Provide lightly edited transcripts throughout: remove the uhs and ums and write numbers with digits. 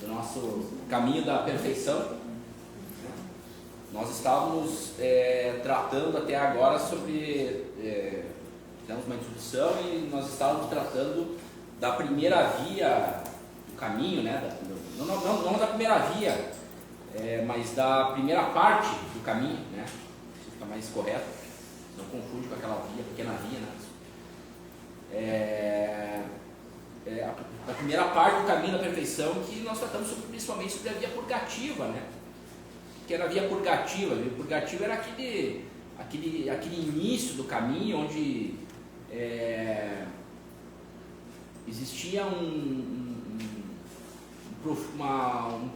do nosso caminho da perfeição. Nós estávamos tratando até agora sobre, fizemos uma introdução e nós estávamos tratando da primeira via do caminho, né? Não da primeira via, mas da primeira parte do caminho, né? Se fica mais correto, não confunde com aquela via, pequena via, né? A primeira parte do caminho da perfeição, que nós tratamos principalmente sobre a via purgativa, né? Que era a via purgativa. A via purgativa era aquele início do caminho onde existia um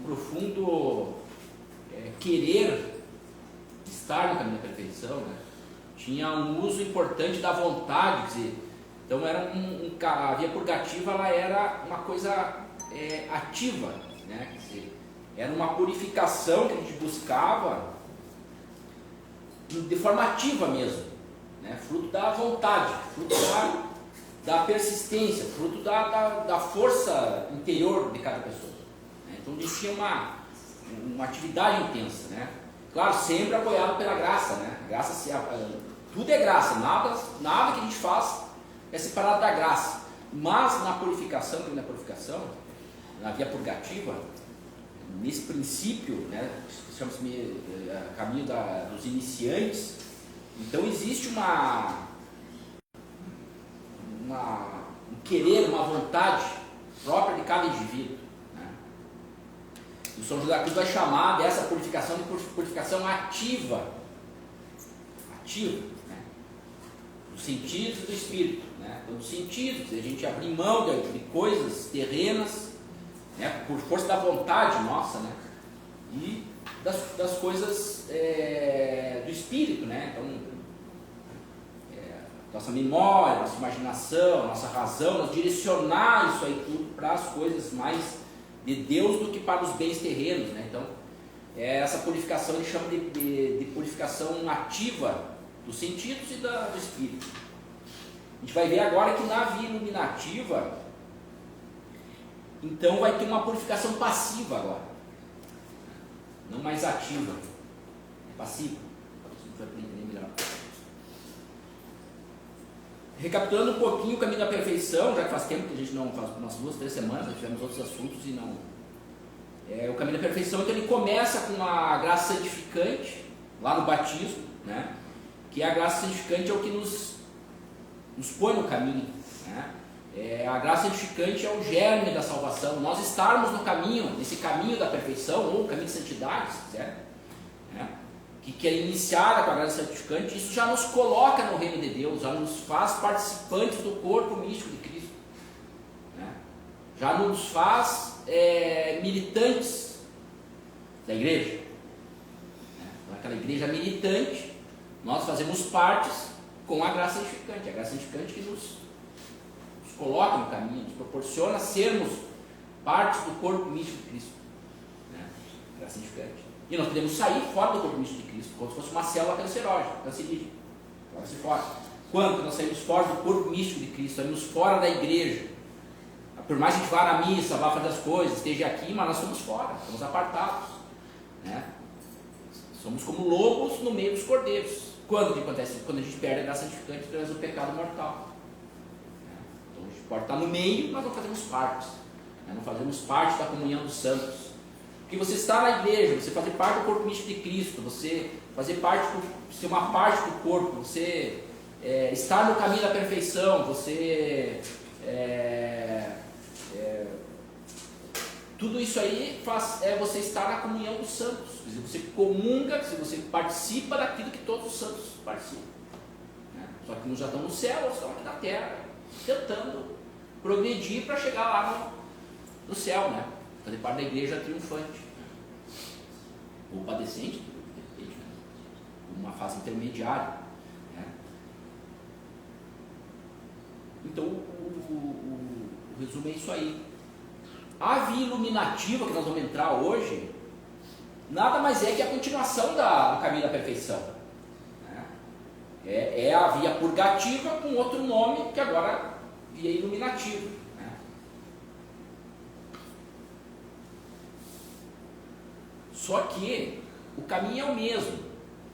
profundo querer estar no caminho da perfeição, né? Tinha um uso importante da vontade, quer dizer, então era a via purgativa, ela era uma coisa ativa, né? Quer dizer, era uma purificação que a gente buscava de forma ativa mesmo, né? Fruto da vontade, fruto da persistência, fruto da força interior de cada pessoa, né? Então a gente tinha uma atividade intensa, né? Claro, sempre apoiado pela graça, né? Tudo é graça, nada que a gente faz é separado da graça, mas na purificação, na via purgativa, nesse princípio, né, que chama-se caminho dos iniciantes, então existe um querer, uma vontade própria de cada indivíduo, né? O São José da Cruz vai chamar dessa purificação de purificação ativa, né? Dos sentidos e do espírito, né? Então, dos sentidos, a gente abrir mão de coisas terrenas, né, por força da vontade nossa, né, e das coisas do espírito, né? Então, nossa memória, nossa imaginação, nossa razão, nós direcionar isso aí tudo para as coisas mais de Deus do que para os bens terrenos, né? Então, essa purificação ele chama de purificação ativa dos sentidos e do espírito. A gente vai ver agora que na via iluminativa, então vai ter uma purificação passiva agora, não mais ativa, é passiva. Vai entender melhor. Recapitulando um pouquinho o caminho da perfeição, já que faz tempo que a gente não faz, umas 2, 3 semanas, nós tivemos outros assuntos e não. O caminho da perfeição, então ele começa com a graça santificante, lá no batismo, né? Que a graça santificante é o que nos põe no caminho, né? A graça santificante é o germe da salvação, nós estarmos no caminho, nesse caminho da perfeição, ou caminho de santidade, se quiser, né? Que é iniciada com a graça santificante, isso já nos coloca no reino de Deus, já nos faz participantes do corpo místico de Cristo, né? Já nos faz militantes da igreja, né? Então, aquela igreja militante, nós fazemos partes com a graça santificante, a graça santificante que nos coloca no caminho, nos proporciona sermos partes do corpo místico de Cristo, né? Graça santificante. E nós podemos sair fora do corpo místico de Cristo, como se fosse uma célula cancerógena, cancerígena, joga-se fora. Quando nós saímos fora do corpo místico de Cristo, saímos fora da igreja, por mais que a gente vá na missa, vá fazer as coisas, esteja aqui, mas nós somos fora, somos apartados, né? Somos como lobos no meio dos cordeiros. Quando que acontece? Quando a gente perde a graça santificante através do pecado mortal. Então a gente pode estar no meio, mas não fazemos parte, né? Não fazemos parte da comunhão dos santos. Porque você está na igreja, você fazer parte do corpo místico de Cristo, você fazer parte, ser uma parte do corpo, você estar no caminho da perfeição, você tudo isso aí você estar na comunhão dos santos. Quer dizer, você comunga, você participa daquilo que todos os santos participam, né? Só que uns já estão no céu, outros estão aqui na terra, tentando progredir para chegar lá no céu, né? Fazer parte da igreja triunfante, ou padecente, depende, né? Uma fase intermediária, né? Então o resumo é isso aí. A via iluminativa que nós vamos entrar hoje nada mais é que a continuação do caminho da perfeição, né? É a via purgativa com outro nome, que agora é via iluminativa, né? Só que o caminho é o mesmo,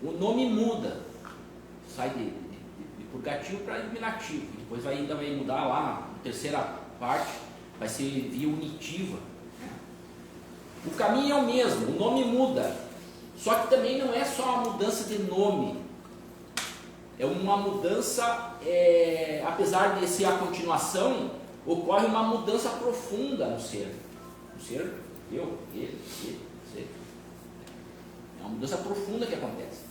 o nome muda, sai de purgativo para iluminativo, depois ainda vai mudar lá na terceira parte, vai ser via unitiva. O caminho é o mesmo, o nome muda, só que também não é só uma mudança de nome, é uma mudança, apesar de ser a continuação, ocorre uma mudança profunda no ser, eu, ele, você. É uma mudança profunda que acontece.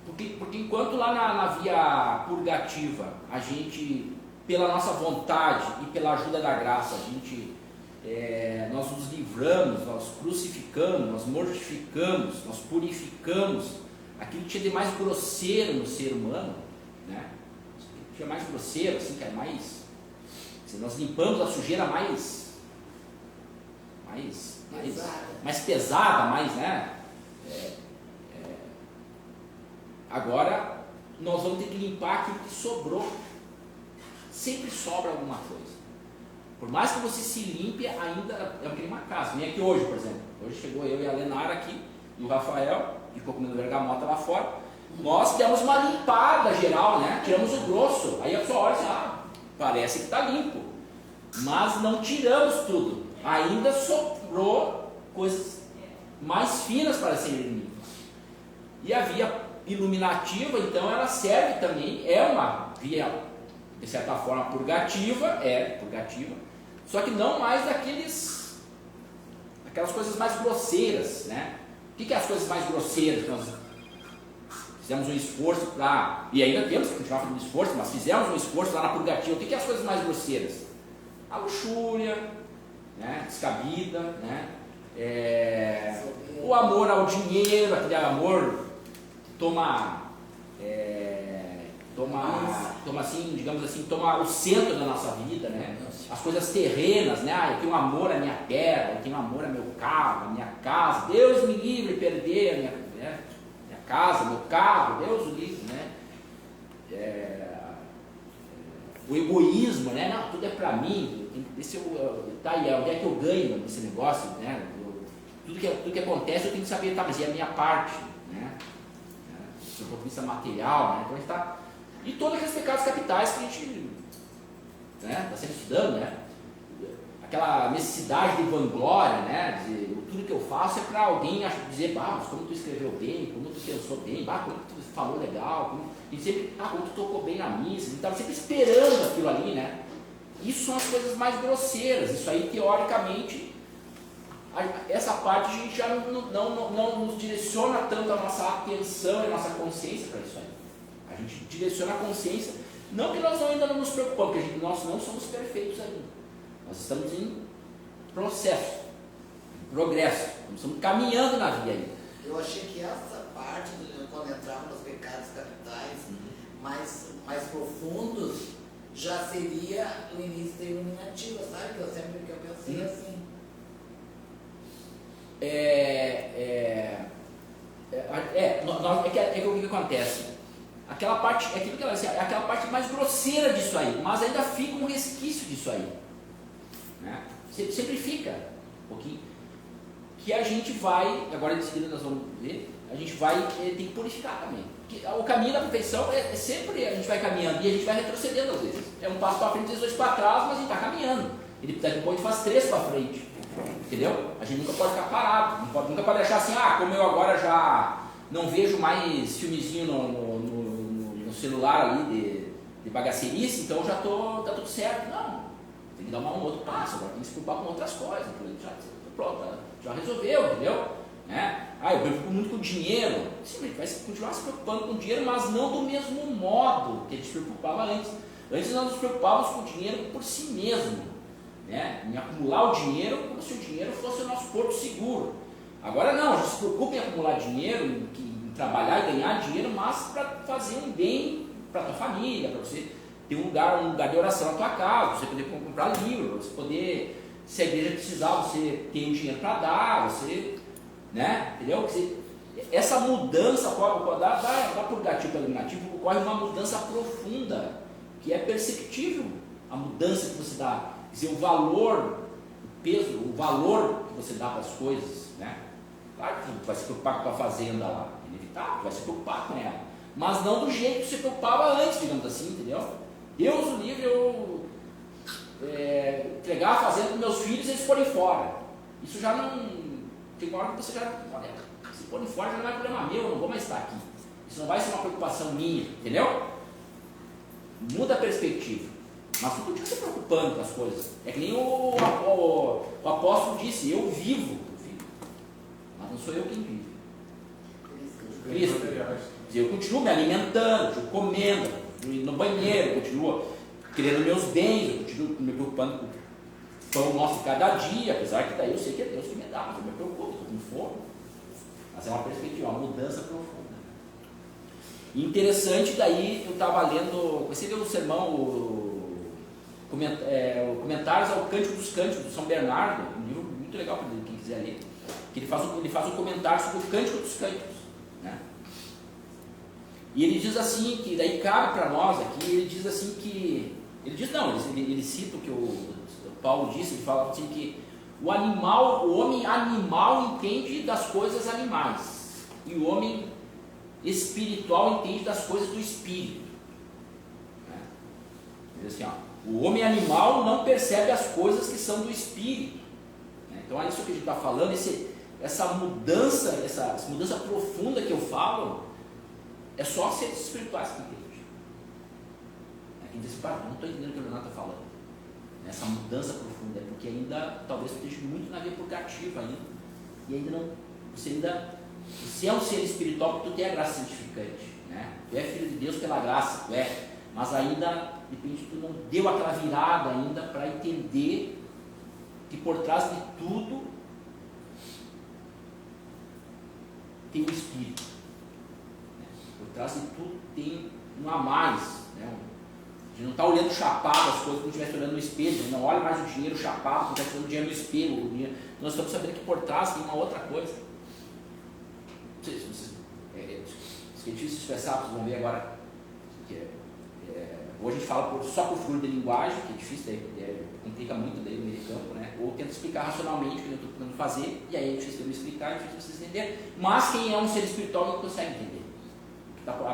Porque enquanto lá na via purgativa, a gente, pela nossa vontade e pela ajuda da graça, nós nos livramos, nós crucificamos, nós mortificamos, nós purificamos aquilo que tinha de mais grosseiro no ser humano, né? Tinha mais grosseiro, assim, que é mais... Assim, nós limpamos a sujeira mais pesada, mais, né? Agora, nós vamos ter que limpar aquilo que sobrou. Sempre sobra alguma coisa. Por mais que você se limpe, ainda é uma casa. Vem aqui hoje, por exemplo. Hoje chegou eu e a Lenara aqui, e o Rafael, que ficou comendo bergamota lá fora. Nós demos uma limpada geral, né? Tiramos o grosso. Aí a pessoa olha e diz, parece que está limpo. Mas não tiramos tudo. Ainda sobrou coisas mais finas para serem limpas. E a via iluminativa, então, ela serve também, é uma via, de certa forma, purgativa, só que não mais aquelas coisas mais grosseiras, né? O que é as coisas mais grosseiras? Nós fizemos um esforço para, e ainda temos que continuar fazendo esforço, mas fizemos um esforço lá na purgativa. O que é as coisas mais grosseiras? A luxúria, né? Descabida, né? O amor ao dinheiro, aquele amor toma assim, digamos assim, toma o centro da nossa vida, né? As coisas terrenas, né? Eu tenho amor à minha terra, eu tenho amor ao meu carro, à minha casa. Deus me livre de perder a minha casa, meu carro, Deus o livre, né? O egoísmo, né? Não, tudo é para mim. Tá aí, onde é que eu ganho nesse negócio, né? Tudo que acontece eu tenho que saber, tá, mas e a minha parte, né? Do ponto de vista material, né? Então a gente tá... E todos aqueles pecados capitais que a gente está sempre estudando, né? Aquela necessidade de vanglória, né? Tudo que eu faço é para alguém dizer, mas como tu escreveu bem, como tu pensou bem, como tu falou legal, e sempre, como tu tocou bem na missa, a gente estava sempre esperando aquilo ali, né? Isso são as coisas mais grosseiras, isso aí teoricamente... Essa parte a gente já não nos direciona tanto a nossa atenção e a nossa consciência para isso aí. A gente direciona a consciência, não que nós ainda não nos preocupamos, porque nós não somos perfeitos ainda. Nós estamos em processo, em progresso, nós estamos caminhando na via ainda. Eu achei que essa parte, quando entrava nos pecados capitais mais profundos, já seria o início da iluminativa, sabe? Que eu pensei assim. O que acontece? Aquela parte, é aquela parte mais grosseira disso aí, mas ainda fica um resquício disso aí, né? Sempre fica um pouquinho, que a gente vai, agora em seguida nós vamos ver, a gente vai ter que purificar também. Porque o caminho da perfeição é sempre a gente vai caminhando e a gente vai retrocedendo às vezes. É um passo para frente e 2 para trás, mas a gente está caminhando. Ele daqui a pouco faz 3 para frente. Entendeu? A gente nunca pode ficar parado, nunca pode achar assim, como eu agora já não vejo mais filmezinho no celular ali de bagaceirice, então já tá tudo certo. Não, tem que dar um outro passo, agora tem que se preocupar com outras coisas, pronto, já resolveu, entendeu? Eu me preocupo muito com dinheiro, sim, a gente vai continuar se preocupando com dinheiro, mas não do mesmo modo que a gente se preocupava antes. Antes nós nos preocupávamos com o dinheiro por si mesmo, né? Em acumular o dinheiro como se o dinheiro fosse o nosso porto seguro. Agora não, a gente se preocupa em acumular dinheiro, em trabalhar e ganhar dinheiro, mas para fazer um bem para a tua família, para você ter um lugar de oração na tua casa, você poder comprar livro, você poder, se a igreja precisar, você tem o dinheiro para dar, você, né? Entendeu? Essa mudança da purgativo para iluminativo ocorre uma mudança profunda, que é perceptível, a mudança que você dá. Quer dizer, o valor, o peso, o valor que você dá para as coisas, né? Claro que tu vai se preocupar com a tua fazenda lá, inevitável, tu vai se preocupar com ela, mas não do jeito que tu se preocupava antes, digamos assim, entendeu? Deus o livre, eu entregar a fazenda para meus filhos e eles forem fora. Isso já não. Tem uma hora que você já. Olha, se forem fora já não é problema meu, eu não vou mais estar aqui. Isso não vai ser uma preocupação minha, entendeu? Muda a perspectiva. Mas tu continua se preocupando com as coisas. É que nem o apóstolo disse, eu vivo. Mas não sou eu quem vive. Cristo. Eu continuo me alimentando, continuo comendo, continuo indo no banheiro, continuo querendo meus bens, eu continuo me preocupando com o pão nosso de cada dia, apesar que daí eu sei que é Deus que me dá, mas eu me preocupo, estou com fome. Mas é uma perspectiva, uma mudança profunda. E interessante, daí eu estava lendo, você viu o sermão, Comentários ao Cântico dos Cânticos, do São Bernardo, um livro muito legal para quem quiser ler, que ele faz um comentário sobre o Cântico dos Cânticos, né? E ele diz assim, que daí cabe para nós aqui, ele diz assim que, ele cita o que o Paulo disse, ele fala assim que o homem animal entende das coisas animais, e o homem espiritual entende das coisas do espírito, né? Ele diz assim, ó, o homem animal não percebe as coisas que são do espírito, né? Então é isso que a gente está falando, essa mudança profunda que eu falo, é só seres espirituais que entendem. Quem diz, não estou entendendo o que o Leonardo está falando. Essa mudança profunda é porque ainda, talvez você esteja muito na via purgativa ainda, e ainda não, você é um ser espiritual porque tu tem a graça santificante, né? Tu é filho de Deus pela graça, tu é, mas ainda, de repente, tu não deu aquela virada ainda para entender que por trás de tudo tem o Espírito, né? Por trás de tudo tem um a mais, né? A gente não está olhando chapado as coisas como se estivesse olhando no espelho, a gente não olha mais o dinheiro chapado como se estivesse olhando o dinheiro no espelho. Nós estamos sabendo que por trás tem uma outra coisa. Não sei se vocês, é difícil expressar, vocês vão ver agora que hoje a gente fala só por figura de linguagem, que é difícil, complica muito daí no meio de campo, né? Ou tenta explicar racionalmente o que eu estou tentando fazer, e aí é difícil de explicar, é difícil vocês entenderem, mas quem é um ser espiritual não consegue entender. A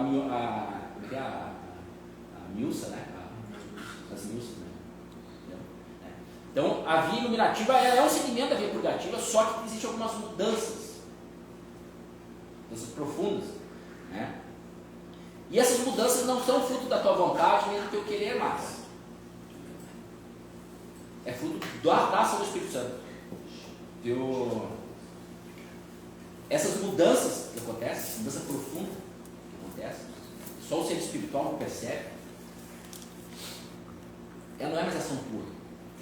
Milsa, né? As Milsas, né? Então, a via iluminativa é um segmento da via purgativa, só que existem algumas mudanças profundas, né? E essas mudanças não são fruto da tua vontade nem do teu querer mais, é fruto da ação do Espírito Santo. Essas mudanças que acontecem, mudança profunda que acontece, só o ser espiritual percebe, ela não é mais ação pura,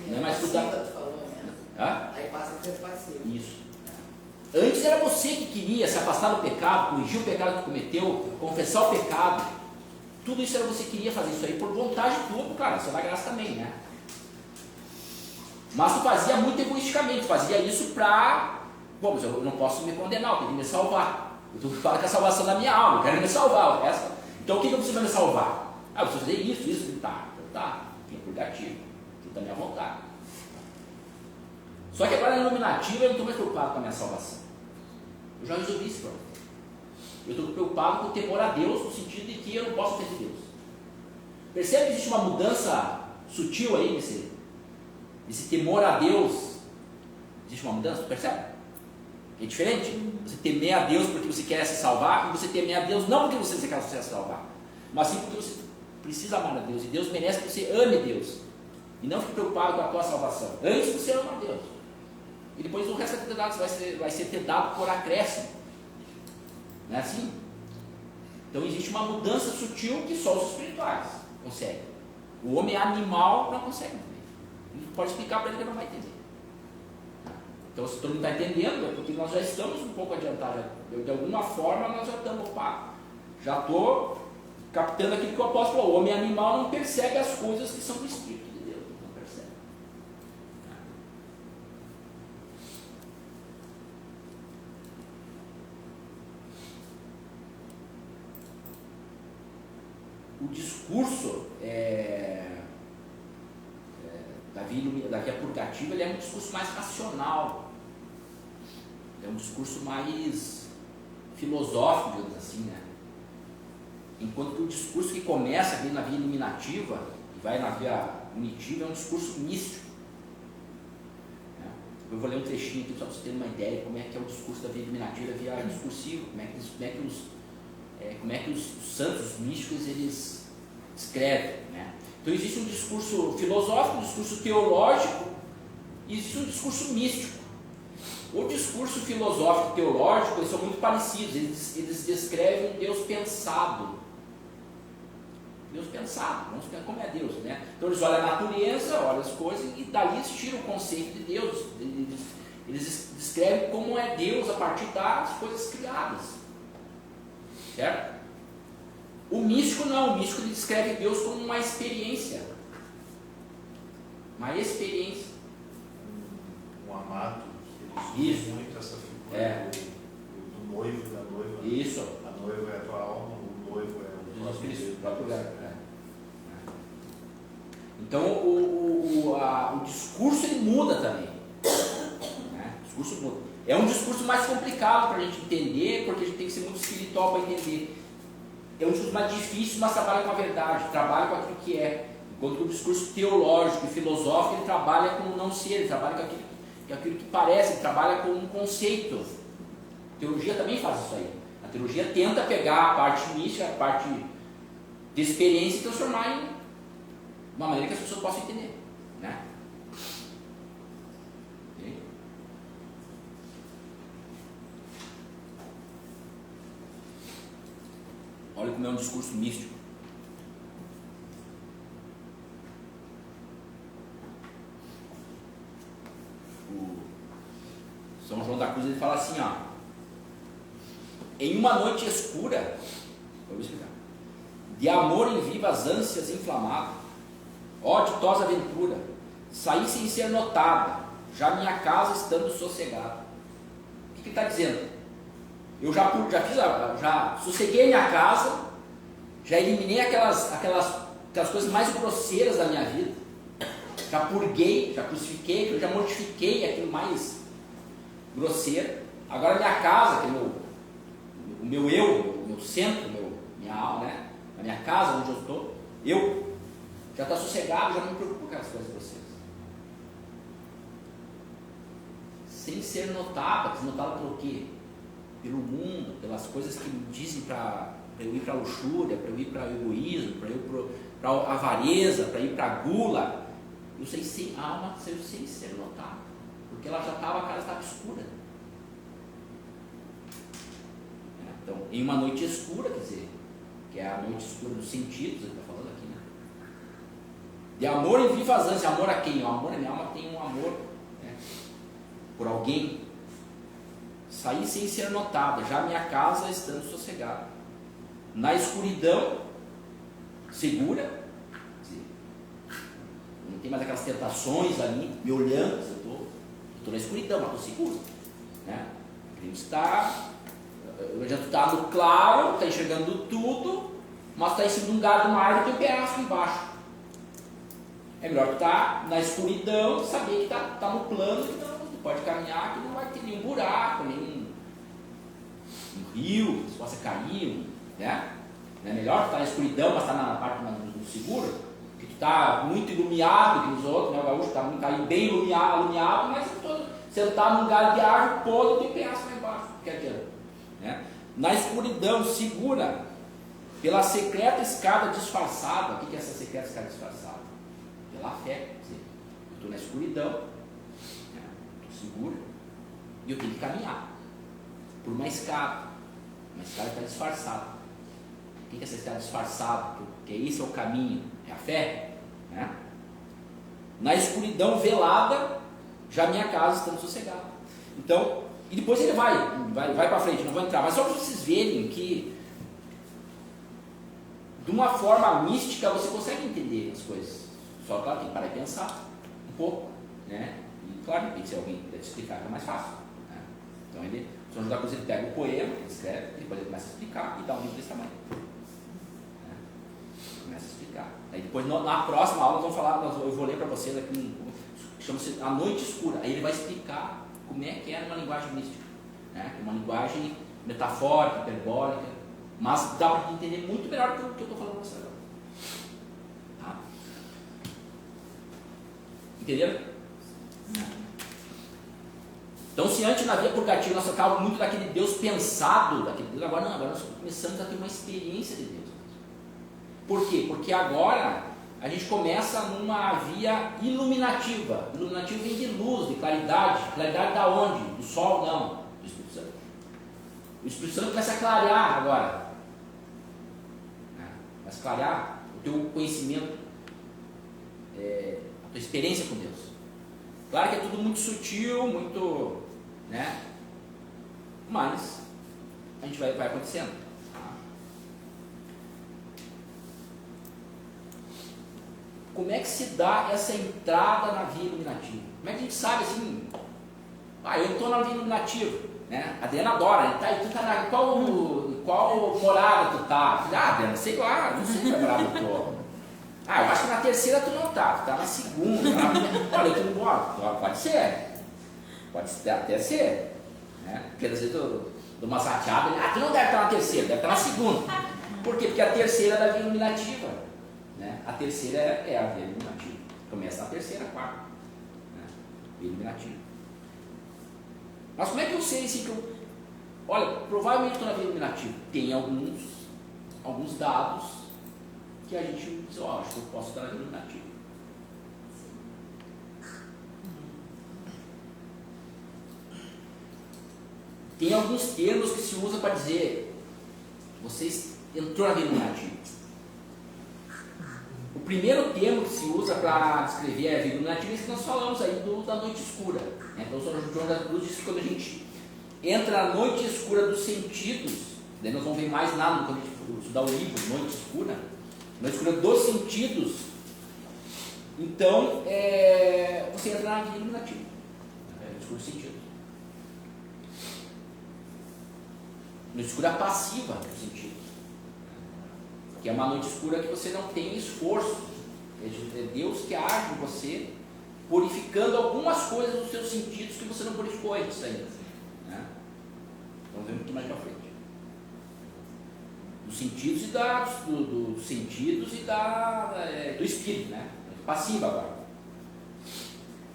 não é mais fruto da... Aí passa a ser passivo. Isso. Antes era você que queria se afastar do pecado, corrigir o pecado que cometeu, confessar o pecado. Tudo isso era você que queria fazer isso aí por vontade tua, claro, isso é da graça também, né? Mas tu fazia muito egoisticamente, fazia isso para... Bom, mas eu não posso me condenar, eu tenho que me salvar. Eu estou preocupado com a salvação da minha alma, eu quero me salvar. Então o que eu preciso me salvar? Eu preciso fazer isso, tá, tem purgativo, tudo da minha vontade. Só que agora na iluminativa eu não estou mais preocupado com a minha salvação. Eu já resolvi isso, problema. Eu estou preocupado com o temor a Deus, no sentido de que eu não posso ofender Deus. Percebe que existe uma mudança sutil aí nesse temor a Deus? Existe uma mudança, percebe? É diferente. Você temer a Deus porque você quer se salvar, e você temer a Deus não porque você quer se salvar, mas sim porque você precisa amar a Deus, e Deus merece que você ame Deus, e não fique preocupado com a tua salvação. Antes você ama a Deus, e depois o resto da tua vai ser ter dado por acréscimo. Não é assim? Então existe uma mudança sutil que só os espirituais conseguem. O homem animal não consegue entender. Ele pode explicar para ele que ele não vai entender. Então, se todo mundo está entendendo, é porque nós já estamos um pouco adiantados. De alguma forma, nós já estamos, já estou captando aquilo que o apóstolo falou. O homem animal não percebe as coisas que são do Espírito de Deus. Não percebe. O discurso da via purgativa, ele é um discurso mais racional. é um discurso mais filosófico, digamos assim, né? Enquanto que o discurso que começa aqui na via iluminativa e vai na via unitiva é um discurso místico. Né? Eu vou ler um trechinho aqui só para vocês terem uma ideia de como é que é o discurso da via iluminativa e a via discursiva, como é que os santos, os místicos, eles escrevem. Né? Então existe um discurso filosófico, um discurso teológico e existe um discurso místico. O discurso filosófico e teológico, eles são muito parecidos, eles descrevem um Deus pensado. Deus pensado, vamos ver como é Deus, né? Então eles olham a natureza, olham as coisas e dali eles tiram o conceito de Deus. Eles descrevem como é Deus a partir das coisas criadas. Certo? O místico não, o místico ele descreve Deus como uma experiência. Uma experiência. Um amado, que Isso. usa muito essa figura do noivo e da noiva. Isso. A noiva é a tua alma, o noivo é o próprio lugar. Então o discurso ele muda também. Né? O discurso muda. É um discurso mais complicado para a gente entender, porque a gente tem que ser muito espiritual para entender. É um discurso mais difícil, mas trabalha com a verdade, trabalha com aquilo que é. Enquanto que o discurso teológico e filosófico ele trabalha com o não ser, ele trabalha com aquilo que parece, ele trabalha com um conceito. A teologia também faz isso aí. A teologia tenta pegar a parte mística, a parte de experiência e transformar em uma maneira que as pessoas possam entender. Né? Okay? Olha como é um discurso místico. O São João da Cruz ele fala assim, ó, em uma noite escura, vou explicar, de amor em vivas ânsias inflamado, ó ditosa aventura, saí sem ser notada, já minha casa estando sossegada. O que ele está dizendo? Eu já sosseguei minha casa, já eliminei aquelas coisas mais grosseiras da minha vida, já purguei, já crucifiquei, já mortifiquei aquilo mais grosseiro. Agora minha casa, que é o meu eu, o meu centro, minha alma, né? A minha casa onde eu estou, eu já está sossegado, já não me preocupo com aquelas coisas grosseiras. Sem ser notada pelo quê? Pelo mundo, pelas coisas que me dizem para eu ir para a luxúria, para eu ir para o egoísmo, para eu ir para a avareza, para ir para a gula. Eu sei sem alma, sem ser notada, porque ela já estava, a casa estava escura. Então, em uma noite escura, quer dizer, que é a noite escura dos sentidos, ele está falando aqui, né? De amor em vivas ânsias, amor a quem? O amor, a minha alma tem um amor, né, por alguém. Saí sem ser notada, já minha casa estando sossegada. Na escuridão, segura, não tem mais aquelas tentações ali, me olhando, eu estou na escuridão, mas estou seguro. Né? Já está no claro, está enxergando tudo, mas está em cima de um galho de uma árvore e tem um penhasco embaixo. É melhor estar na escuridão, saber que está no plano, que não pode caminhar, que não vai ter nenhum buraco, nenhum rio, que possa cair, né? Não é melhor estar na escuridão, mas estar na parte do seguro, que tu está muito iluminado que os outros, né? O gaúcho está bem iluminado, mas você está num galho de árvore podre e tem penhasco lá embaixo, que adianta, né? Na escuridão, segura, pela secreta escada disfarçada. O que é essa secreta escada disfarçada? Pela fé, quer dizer, eu estou na escuridão, né? Estou seguro, e eu tenho que caminhar por uma escada está disfarçada. O que é essa escada disfarçada? Porque esse é o caminho, é a fé, né? Na escuridão velada, já minha casa estando sossegada. Então, e depois ele vai para frente, não vou entrar, mas só para vocês verem que de uma forma mística você consegue entender as coisas. Só claro, tem que parar e pensar um pouco, né? E claro, tem que ser alguém para te explicar, é mais fácil, né? Então ele, São João da Cruz, ele pega o poema, ele escreve, depois ele começa a explicar e dá um livro desse tamanho, né? Começa a explicar. Aí depois na próxima aula nós vamos falar, eu vou ler para vocês aqui, chama-se A Noite Escura. Aí ele vai explicar como é que é uma linguagem mística. né? É uma linguagem metafórica, hiperbólica, mas dá para entender muito melhor do que eu estou falando para você agora. Tá? Entenderam? Então, se antes na via purgativa nós tratávamos muito daquele Deus pensado, daquele Deus, agora não, agora nós começamos a ter uma experiência de Deus. Por quê? Porque agora a gente começa numa via iluminativa. Iluminativa vem de luz, de claridade. Claridade da onde? Do sol? Não, do Espírito Santo. O Espírito Santo começa a clarear agora. Começa a clarear o teu conhecimento, a tua experiência com Deus. Claro que é tudo muito sutil, muito, né? Mas a gente vai acontecendo. Como é que se dá essa entrada na via iluminativa? Como é que a gente sabe assim? Eu estou na via iluminativa, né? A Adriana adora, tu tá na qual morada tu tá? Adriana, sei lá, não sei qual morada eu tô. Eu acho que na terceira tu não tá, tu tá na segunda. Olha, eu tô embora. Pode ser até ser, né? Porque às vezes eu dou uma sateada, tu não deve estar na terceira, deve estar na segunda. Por quê? Porque a terceira é da via iluminativa, né? A terceira é a via iluminativa. Começa na terceira, quarta, né? Via iluminativa. Mas como é que eu sei assim que eu... Olha, provavelmente estou na via iluminativa. Tem alguns dados que a gente diz, acho que eu posso estar na via iluminativa. Tem alguns termos que se usa para dizer você entrou na via iluminativa. O primeiro termo que se usa para descrever a via iluminativa é esse que nós falamos aí da noite escura. Então, o João da Cruz diz que quando a gente entra na noite escura dos sentidos, daí nós vamos ver mais nada quando a gente estudar o livro, Noite Escura dos sentidos, então você entra na via iluminativa, noite escura dos sentidos. Noite escura passiva dos sentidos, que é uma noite escura que você não tem esforço, é Deus que age em você, purificando algumas coisas dos seus sentidos que você não purificou antes ainda, né? Vamos ver muito mais para frente. Dos sentidos dos sentidos e do espírito, né? Passiva agora.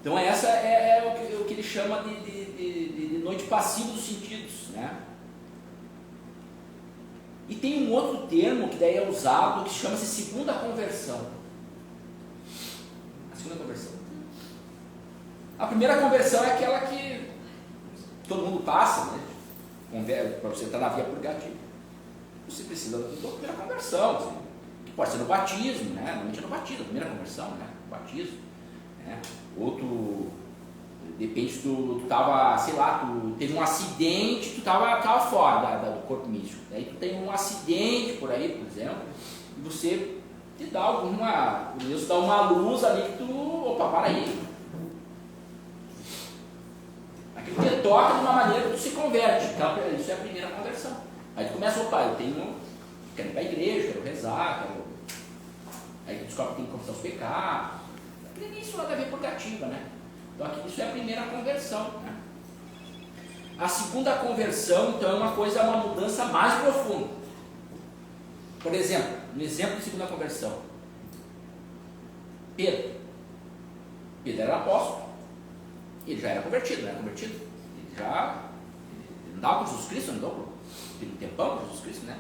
Então essa é o que ele chama de noite passiva dos sentidos, né? E tem um outro termo que daí é usado que chama-se segunda conversão. A segunda conversão. A primeira conversão é aquela que todo mundo passa, né? Para você estar na via purgativa. Você precisa da primeira conversão, assim, que pode ser no batismo, né? Normalmente é no batismo, a primeira conversão, né? O batismo, né? Outro, depende se tu tava, sei lá, tu teve um acidente, tu tava fora do corpo místico. Aí tu tem um acidente por aí, por exemplo, e você te dá Deus dá uma luz ali que tu, para aí. Aquilo te toca de uma maneira que tu se converte. Então, isso é a primeira conversão. Aí tu começa, quero ir para a igreja, quero rezar, aí tu descobre que tem que confessar os pecados. Isso lá da via purgativa, né? Então aqui, isso é a primeira conversão, né? A segunda conversão, então, é uma mudança mais profunda. Por exemplo, um exemplo de segunda conversão. Pedro era apóstolo, ele já era convertido, não era convertido? Ele andava com Jesus Cristo, andou por um tempão com Jesus Cristo, né?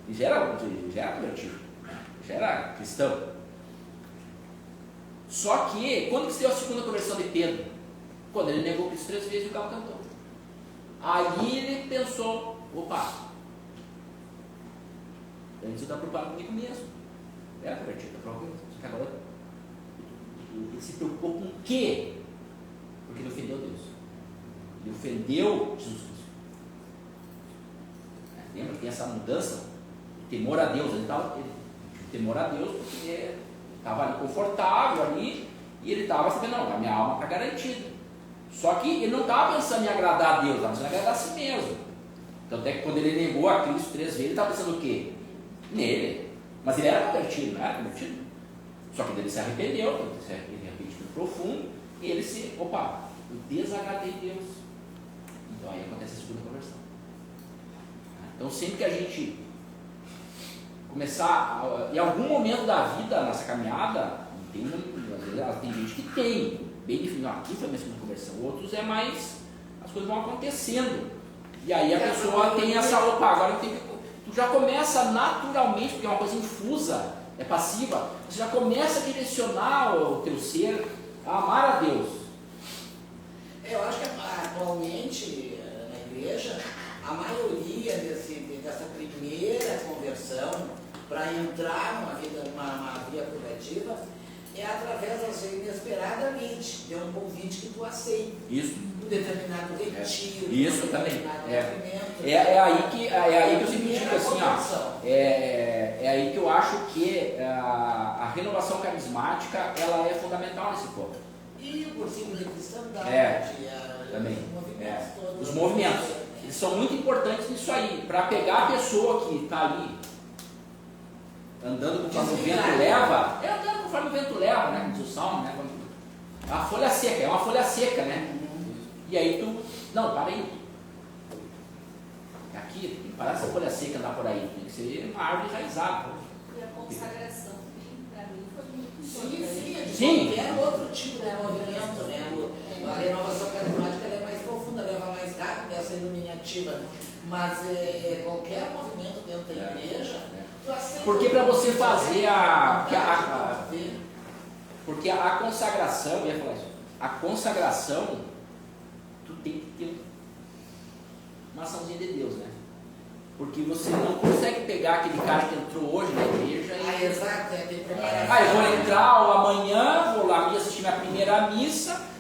Ele já era convertido, já era cristão. Só que, quando que se deu a segunda conversão de Pedro? Quando ele negou Cristo 3 vezes e o galo cantou. Aí ele pensou, antes eu estava preocupado comigo mesmo. Era convertido, só que agora ele se preocupou com o quê? Porque ele ofendeu Deus. Ele ofendeu Jesus Cristo. Lembra que tem essa mudança? O temor a Deus. Ele temor a Deus porque ele estava ali confortável ali e ele estava sabendo, não, a minha alma está garantida. Só que ele não estava pensando em agradar a Deus, estava pensando em agradar a si mesmo. Tanto é que quando ele negou a Cristo 3 vezes, ele estava pensando o quê? Nele. Mas ele era convertido, não era convertido? Só que ele se arrependeu, ele arrependeu profundo, e ele eu desagradei Deus. Então aí acontece a segunda conversão. Então sempre que a gente começar, em algum momento da vida, nessa caminhada, tem gente que tem, bem definido, aqui foi a minha segunda conversão, outros é mais, as coisas vão acontecendo. E aí a pessoa tem essa, opa, agora tu já começa naturalmente, porque é uma coisa infusa, é passiva, você já começa a direcionar o teu ser a amar a Deus. Eu acho que atualmente na igreja, a maioria dessa primeira conversão para entrar numa via purgativa é através, às vezes, inesperadamente, de um convite que tu aceita. Isso. Um determinado retiro. Isso também. Movimento. É aí que eu sempre digo assim, ó, é aí que eu acho que a renovação carismática ela é fundamental nesse ponto. E o cursinho de cristandade, também. Os Os movimentos. Eles são muito importantes nisso aí, para pegar a pessoa que está ali andando conforme o vento leva, andando conforme o vento leva, né? Como diz o Salmo, né? É uma folha seca, né? E aí tu, não, para aí. Aqui, tem que parar essa folha seca andar por aí, tem que ser uma árvore enraizada. E a consagração, para mim, foi muito importante. Sim. Qualquer outro tipo de movimento, né? A renovação carismática ela é mais profunda, leva mais rápido essa iluminativa, mas qualquer movimento dentro da igreja, tu aceita. Porque para você fazer porque a consagração, eu ia falar isso, a consagração, tu tem que ter uma açãozinha de Deus, né? Porque você não consegue pegar aquele cara que entrou hoje na igreja e... exato, tem que preparar. eu vou entrar amanhã, vou lá assistir minha primeira missa,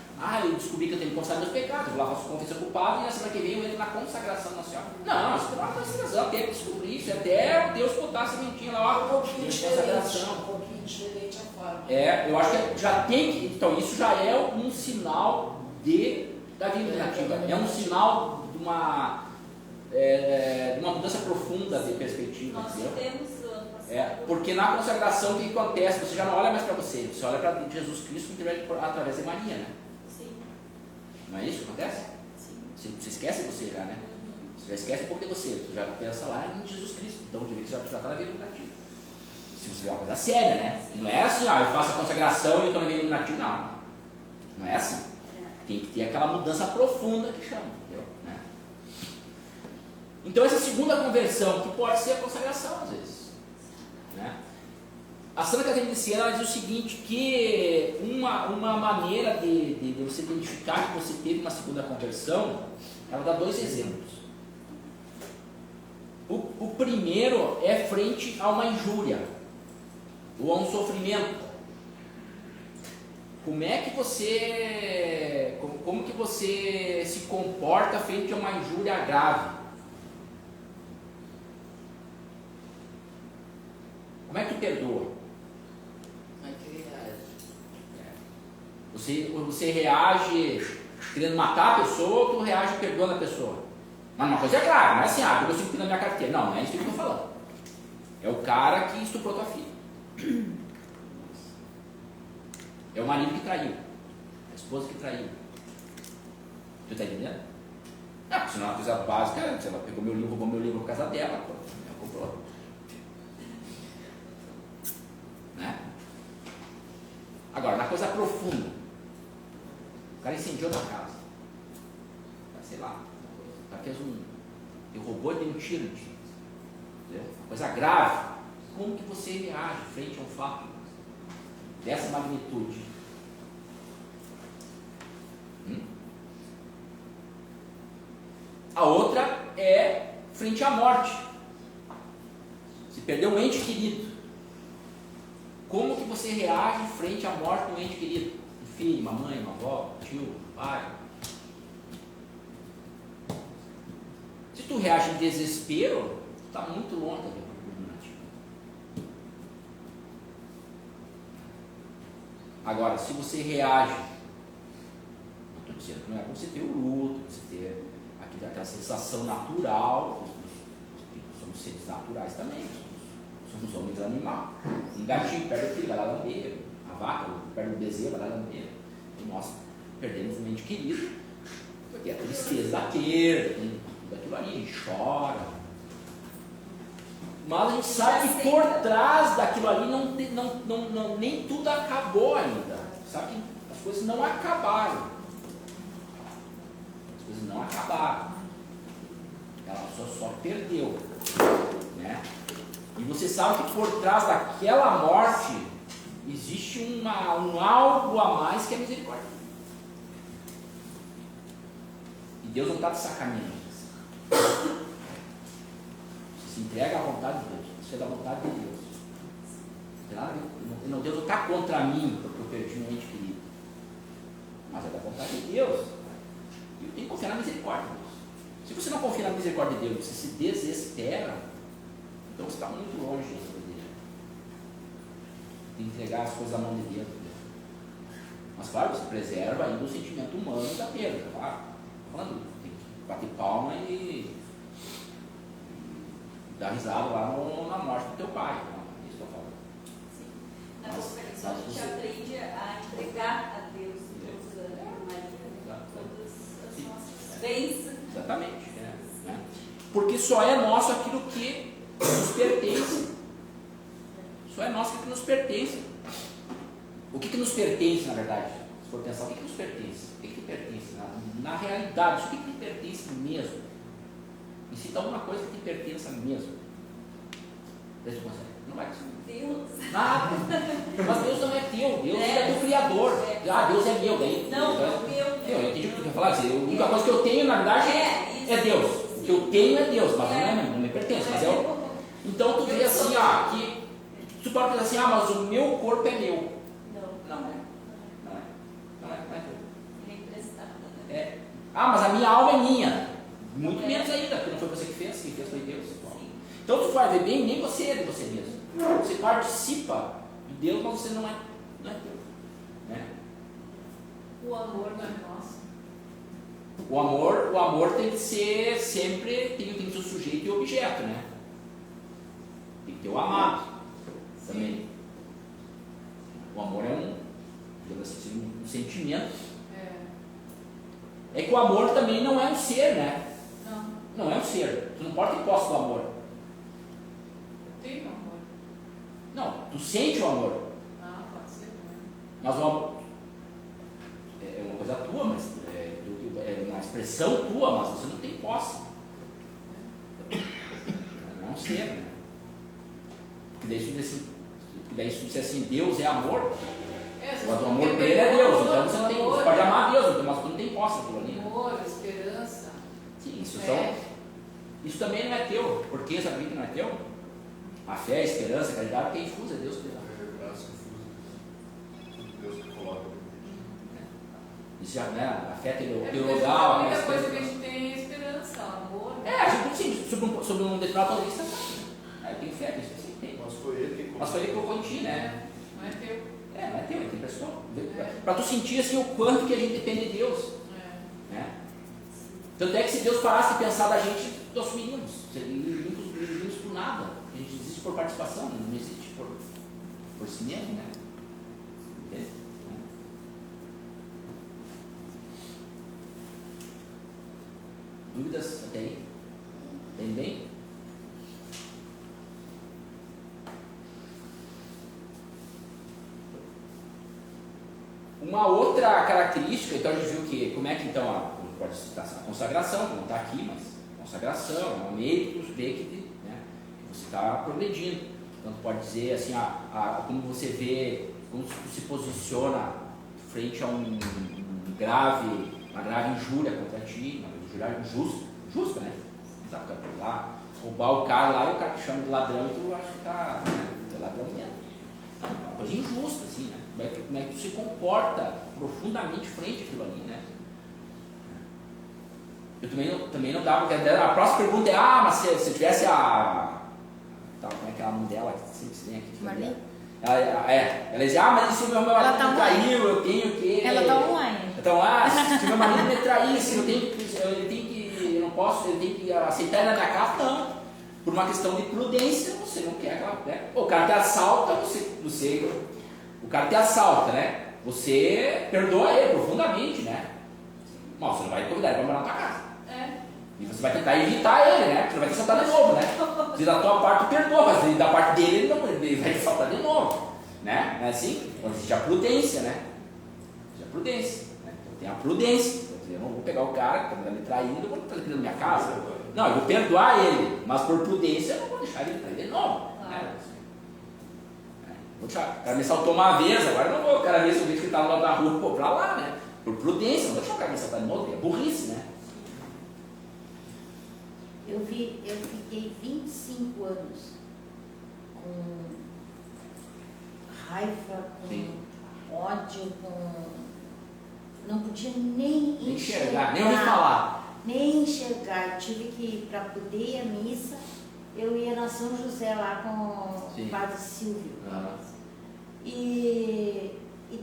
eu descobri que eu tenho que confessar meus pecados, vou lá faço confissão culpado e na semana que vem eu entro na consagração nacional. Não, isso não é uma consagração, tem que descobrir isso, até Deus botar a sementinha lá, um pouquinho diferente a forma. Eu acho que já tem que, então isso já é um sinal da vida iluminativa, é um sinal de uma mudança profunda de perspectiva, Nós entendeu? temos Porque na consagração o que acontece? Você já não olha mais para você olha para Jesus Cristo através de Maria, né? Sim. Não é isso que acontece? Sim. Você esquece você já, né? Você já esquece um pouco de você, você já pensa lá em Jesus Cristo, então você já está na vida iluminativa. Se você vê uma coisa séria, né? Não é assim, eu faço a consagração e eu estou na vida iluminativa, não. Não é assim. Tem que ter aquela mudança profunda que chama, entendeu? Né? Então essa segunda conversão, que pode ser a consagração às vezes, né? A Santa Catarina de Siena ela diz o seguinte, que uma maneira de você identificar que você teve uma segunda conversão, ela dá dois exemplos. O primeiro é frente a uma injúria ou a um sofrimento. Como que você se comporta frente a uma injúria grave? Como é que tu perdoa? Você reage querendo matar a pessoa ou tu reage perdoando a pessoa? Mas uma coisa é clara, não é assim, eu consigo na minha carteira. Não é isso que eu estou falando. É o cara que estuprou tua filha. É o marido que traiu. É a esposa que traiu. Tu está entendendo? Se não é uma coisa básica, ela pegou meu livro, roubou meu livro por causa dela, ela comprou. Né? Agora, na coisa profunda, o cara incendiou tua casa. Sei lá, o cara fez ele roubou e deu um tiro em ti. Entendeu? Uma coisa grave. Como que você reage frente a um fato dessa magnitude? A outra é frente à morte. Se perdeu um ente querido, como que você reage frente à morte de um ente querido? Um filho, uma mãe, uma avó, um tio, um pai. Se tu reage em desespero, tu está muito longe da vida iluminativa. Agora, se você reage, não estou dizendo que não é para você ter o luto, você ter aquela sensação natural, somos seres naturais também, somos homens animais. Um gatinho perde o filho, vai lá lamber, a vaca perde o bezerro, vai lá lamber. E nós perdemos um ente querido, tem a tristeza da perda, tem tudo aquilo ali, a gente chora. Mas a gente sabe que por trás daquilo ali nem tudo acabou ainda. Sabe que as coisas não acabaram. As coisas não acabaram. Ela só perdeu. Né? E você sabe que por trás daquela morte existe um algo a mais que é misericórdia. E Deus não está te sacaneando. Se entrega à vontade de Deus, isso é da vontade de Deus. Não, Deus não está contra mim, porque eu perdi um ente querido. Mas é da vontade de Deus. E eu tenho que confiar na misericórdia de Deus. Se você não confia na misericórdia de Deus, você se desespera, então você está muito longe da sua vida. De entregar as coisas à mão de Deus. Mas claro, você preserva ainda o sentimento humano da perda. Claro, falando, tem que bater palma e dar risada lá na morte do teu pai. É isso que eu falo. Sim. Na conferência a gente aprende a entregar a Deus todas as nossas bênçãos. Exatamente. Né? Porque só é nosso aquilo que nos pertence. Só é nosso aquilo que nos pertence. O que nos pertence, na verdade? Se for pensar, o que nos pertence? O que pertence? Na realidade, o que te pertence mesmo? E se dá uma coisa que te pertence mesmo? Você consegue? Não vai conseguir. Deus. Nada. Mas Deus não é teu. Deus é teu Criador. Deus é meu. Daí, não, então, meu. Eu entendi o que tu quer falar. A única coisa que eu tenho, na verdade, é Deus. O que eu tenho é Deus, mas não me pertence. Mas então tu vê assim, que tu pode pensar assim, mas o meu corpo é meu. Não é teu. Ele é emprestado. Mas a minha alma é minha. Muito menos ainda, porque não foi você que fez, quem fez foi Deus. Então tu vai ver bem, nem você é de você mesmo. Você participa de Deus, mas você não é teu. Né? O amor não é nosso. O amor tem que ser sempre, tem que ser o sujeito e o objeto, né? Tem que ter o amado também. O amor é um sentimento. É que o amor também não é um ser, né? Não é um ser. Tu não pode ter posse do amor. Tem amor. Não, tu sente o amor. Pode ser. Mas o amor é uma coisa tua, mas é uma expressão tua, mas você não tem posse. Não é um ser, né? Porque daí se tu disser assim, Deus é amor, o amor dele é Deus, então você pode amar Deus, mas tu não tem posse daquilo ali. Amor, esperança. Sim, isso também não é teu. Por que sabe que não é teu? A fé, a esperança, a caridade, que é infusa, é Deus que dá. É graça infusa. Deus que coloca. Isso já, né? A fé A teologal. única coisa que a gente tem é esperança, amor. A gente sim, sobre um determinado ponto de vista, eu tenho fé, isso sim tem. Mas foi ele que Mas foi ele que colocou em ti, né? Não é teu. Não é teu, é pessoal. Para tu sentir assim o quanto que a gente depende de Deus. Né? Tanto é que se Deus parasse de pensar da gente, nós sumiríamos. Iríamos por nada. A gente existe por participação, não existe por si mesmo, né? Entende? Dúvidas até aí? Entende bem? Uma outra característica, então a gente viu que, como é que então, pode citar a consagração, que não está aqui, mas consagração, é um meio que vê que você está progredindo. Então pode dizer assim, como você vê, como se posiciona frente a uma grave injúria contra ti, uma injúria justa, né? Sabe, lá, roubar o cara lá e o cara te chama de ladrão e tu acha que tá, é ladrão mesmo. É uma coisa injusta, assim, né? Como é que tu se comporta profundamente frente àquilo ali, né? Eu também não dava, porque a próxima pergunta é, mas se tivesse como é que é a mãe dela, que sempre se tem aqui? Marli? Ela dizia, mas e se o meu marido me traiu, eu tenho que... Ela está online. Então, se meu marido me traísse, eu não posso, eu tenho que aceitar ele na minha casa, não. Por uma questão de prudência, você não quer aquela... Né? O cara te assalta, o cara te assalta, né? Você perdoa ele profundamente, né? Bom, você não vai convidar ele para morar na tua casa. É. E você vai tentar evitar ele, né? Você não vai te assaltar de novo, né? Se da tua parte tu perdoa, mas da parte dele ele vai te assaltar de novo. Né? Não é assim? Então existe a prudência, né? Existe a prudência. Né? Então tem a prudência. Eu não vou pegar o cara que está me traindo, eu vou estar dentro da minha casa. Não, eu vou perdoar ele, mas por prudência eu não vou deixar ele trair de novo. Né? Vou deixar. O cara me saltou uma vez, agora eu não vou. O cara mesmo que está lá na rua, pô, pra lá, né? Por prudência, não vou deixar o cara me saltar de novo, é burrice, né? Eu fiquei 25 anos com raiva, com Sim. ódio, com... Não podia nem enxergar, nem ouvir falar. Nem enxergar. Eu tive que, para poder ir à missa, eu ia na São José lá com Sim. o Padre Silvio. Ah. E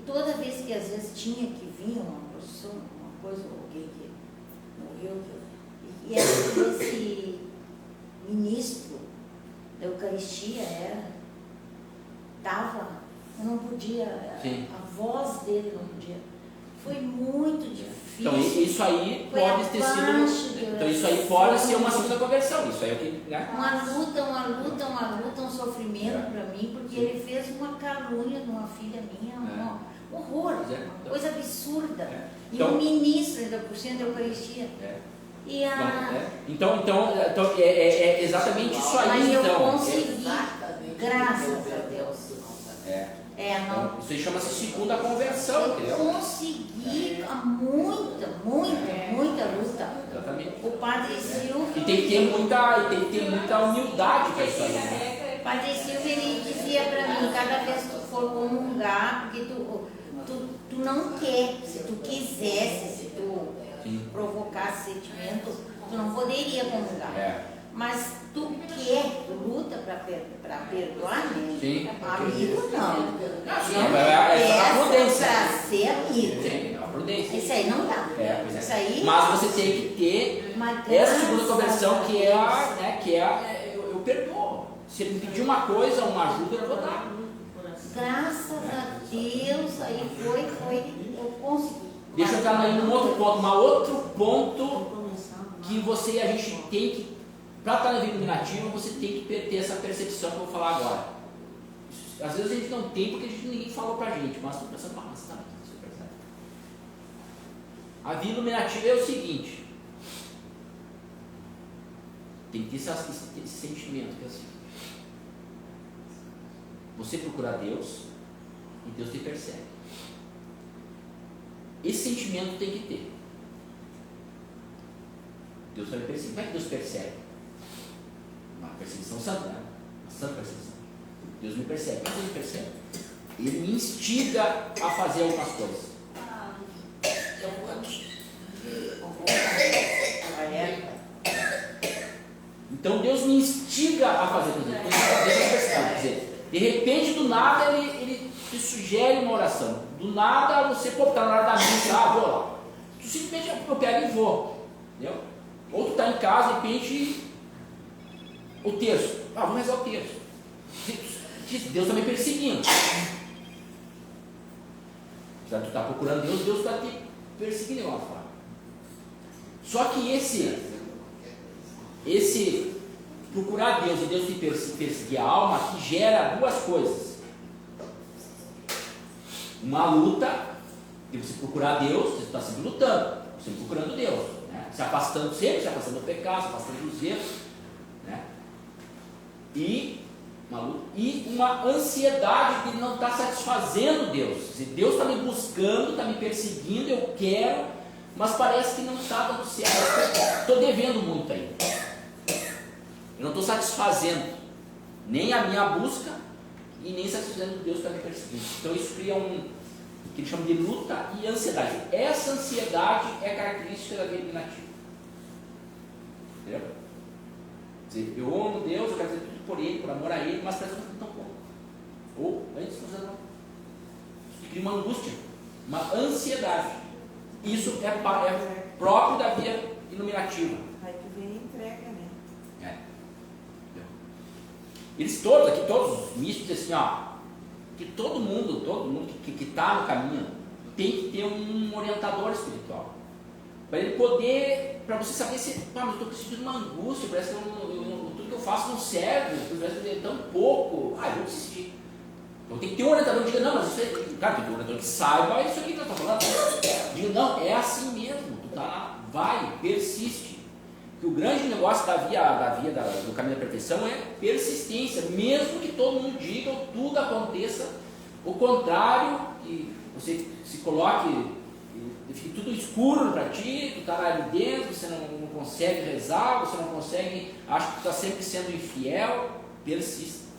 toda vez que às vezes tinha que vir uma procissão, uma coisa, alguém que morreu, e esse ministro da Eucaristia eu não podia, Sim. a voz dele não podia. Foi muito difícil. Então isso aí Foi pode ter abaixo sido. de Então isso aí pode ser uma oração. segunda conversão. Isso aí é o que. Né? Uma luta, um sofrimento É. para mim, porque Sim. ele fez uma calúnia de uma filha minha, um horror, Pois é. uma coisa absurda. E Então- um ministro ainda por cento da Eucaristia. É. E a... Então é exatamente isso aí. Mas eu Então. consegui, Exatamente. graças a Deus. Não. Isso aí chama-se segunda conversão, Eu entendeu? consegui a muita luta. Exatamente. O Padre Silvio, E tem que ter muita humildade para isso aí, né? o Padre Silvio, ele dizia para mim, cada vez que tu for comungar, porque tu não quer, se tu quisesse, se tu Sim. provocasse sentimento, tu não poderia comungar. É. Mas tu quer, tu luta para perdoar, né? Sim. Amigo não. Sim, Não é a peça prudência. para ser amigo. Sim, é uma prudência. Isso aí não dá. Pois é. Isso aí. Mas você tem que ter Mas essa segunda graças conversão a que é eu perdoo. Se ele me pedir uma coisa, uma ajuda, eu vou dar. Graças a Deus, aí foi, eu consegui. Deixa eu entrar aí num outro ponto, outro ponto que a gente tem que, para estar na vida iluminativa, você tem que ter essa percepção que eu vou falar agora. Às vezes a gente não tem porque ninguém falou pra gente, mas estou pensando, você percebe. A vida iluminativa é o seguinte, tem que ter esse sentimento que é assim. Você procura Deus e Deus te persegue. Esse sentimento tem que ter. Deus também persegue. Como é que Deus persegue? Uma perseguição santa, né? Uma santa perseguição. Deus me persegue. Como Deus me persegue? Ele me instiga a fazer algumas coisas. Eu vou aqui. Então Deus me instiga a fazer coisas. Quer dizer, de repente, do nada, ele te sugere uma oração. Do nada, você está na hora da missa, vou lá. Tu simplesmente eu pego e vou. Entendeu? Ou tu está em casa, de repente, o terço. Vamos rezar o terço. Deus está me perseguindo. Já tu está procurando Deus, Deus está te perseguindo de alguma forma. Só que esse procurar Deus e Deus te perseguir a alma, que gera duas coisas. Uma luta, de você procurar Deus, você está sempre lutando, sempre procurando Deus, né? Se afastando sempre, se afastando do pecado, se afastando dos erros, né? E uma ansiedade de não estar satisfazendo Deus. Deus está me buscando, está me perseguindo, eu quero, mas parece que não está dando certo. Estou devendo muito ainda. Eu não estou satisfazendo nem a minha busca e nem satisfazendo Deus que está me perseguindo. Então isso cria que eles chamam de luta e ansiedade. Essa ansiedade é característica da vida iluminativa. Entendeu? Quer dizer, eu amo Deus, eu quero fazer tudo por Ele, por amor a Ele, mas parece que não tão pouco. Ou antes de fazer não. Isso cria uma angústia, uma ansiedade. Isso é próprio da vida iluminativa. Aí tu vem e entrega, né? Eles todos aqui, todos os místicos dizem assim, que todo mundo que está no caminho tem que ter um orientador espiritual. Para ele poder, para você saber se, mas eu estou sentindo uma angústia, parece que tudo que eu faço não serve, parece que é tão pouco, eu vou desistir. Então tem que ter um orientador que diga, não, mas isso é, claro, tem que ter um orientador que saiba isso aqui que eu estou falando. Diga, não, é assim mesmo, tu tá lá, vai, persiste. Que o grande negócio do caminho da perfeição é persistência, mesmo que todo mundo diga, ou tudo aconteça, o contrário, que você se coloque, fique tudo escuro para ti, tu está lá ali dentro, você não consegue rezar, você não consegue, acha que tu está sempre sendo infiel, persista.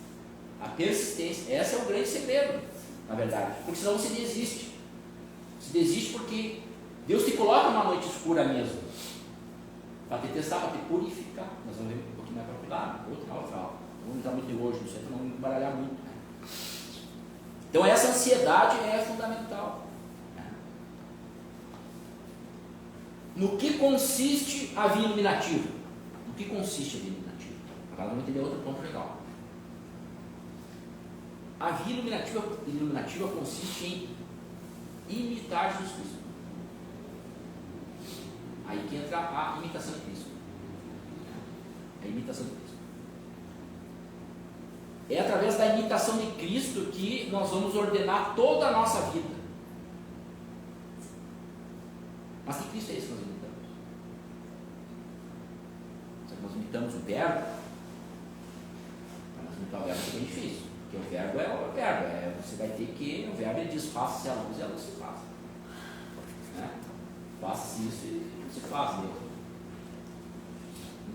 A persistência, esse é o grande segredo, na verdade, porque senão você desiste. Você desiste porque Deus te coloca numa noite escura mesmo, para te testar, para te purificar. Nós vamos ver um pouquinho mais para lá, outra aula. Vamos entrar muito em hoje, não sei, para não baralhar muito. Né? Então essa ansiedade é fundamental. No que consiste a via iluminativa? No que consiste a via iluminativa? Agora vamos entender outro ponto legal. A via iluminativa consiste em imitar Jesus Cristo. Aí que entra a imitação de Cristo. A imitação de Cristo. É através da imitação de Cristo que nós vamos ordenar toda a nossa vida. Mas que Cristo é esse que nós imitamos? Será que nós imitamos o verbo? Para nós imitar o verbo é bem difícil, porque o verbo é o verbo. Você vai ter que, o verbo ele diz, faça-se a luz e a luz se faz. Né? Faça-se isso e se faz mesmo.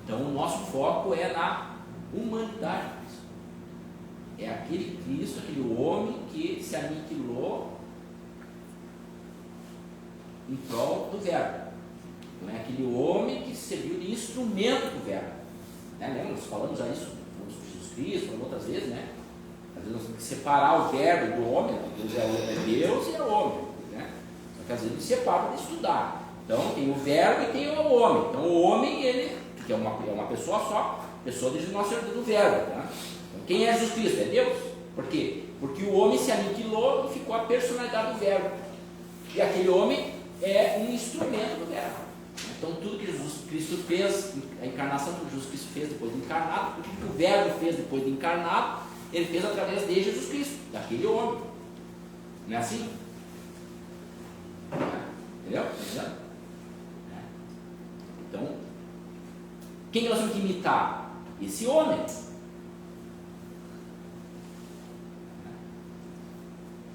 Então o nosso foco é na humanidade de Cristo. É aquele Cristo, aquele homem que se aniquilou em prol do verbo. Não é aquele homem que serviu de instrumento do verbo. Né? Lembra? Nós falamos a isso, falamos sobre Jesus Cristo, falamos outras vezes, né? Às vezes nós temos que separar o verbo do homem. Deus é Deus e é homem. Né? Só que às vezes ele separa para estudar. Então tem o verbo e tem o homem. Então o homem, ele, que é uma pessoa só, pessoa desde o nosso do verbo. Tá? Então, quem é Jesus Cristo? É Deus. Por quê? Porque o homem se aniquilou e ficou a personalidade do verbo. E aquele homem é um instrumento do verbo. Então tudo que Jesus Cristo fez, a encarnação que Jesus Cristo fez depois de encarnado, tudo que o verbo fez depois de encarnado, ele fez através de Jesus Cristo, daquele homem. Não é assim? Entendeu? Então, quem nós temos que imitar? Esse homem.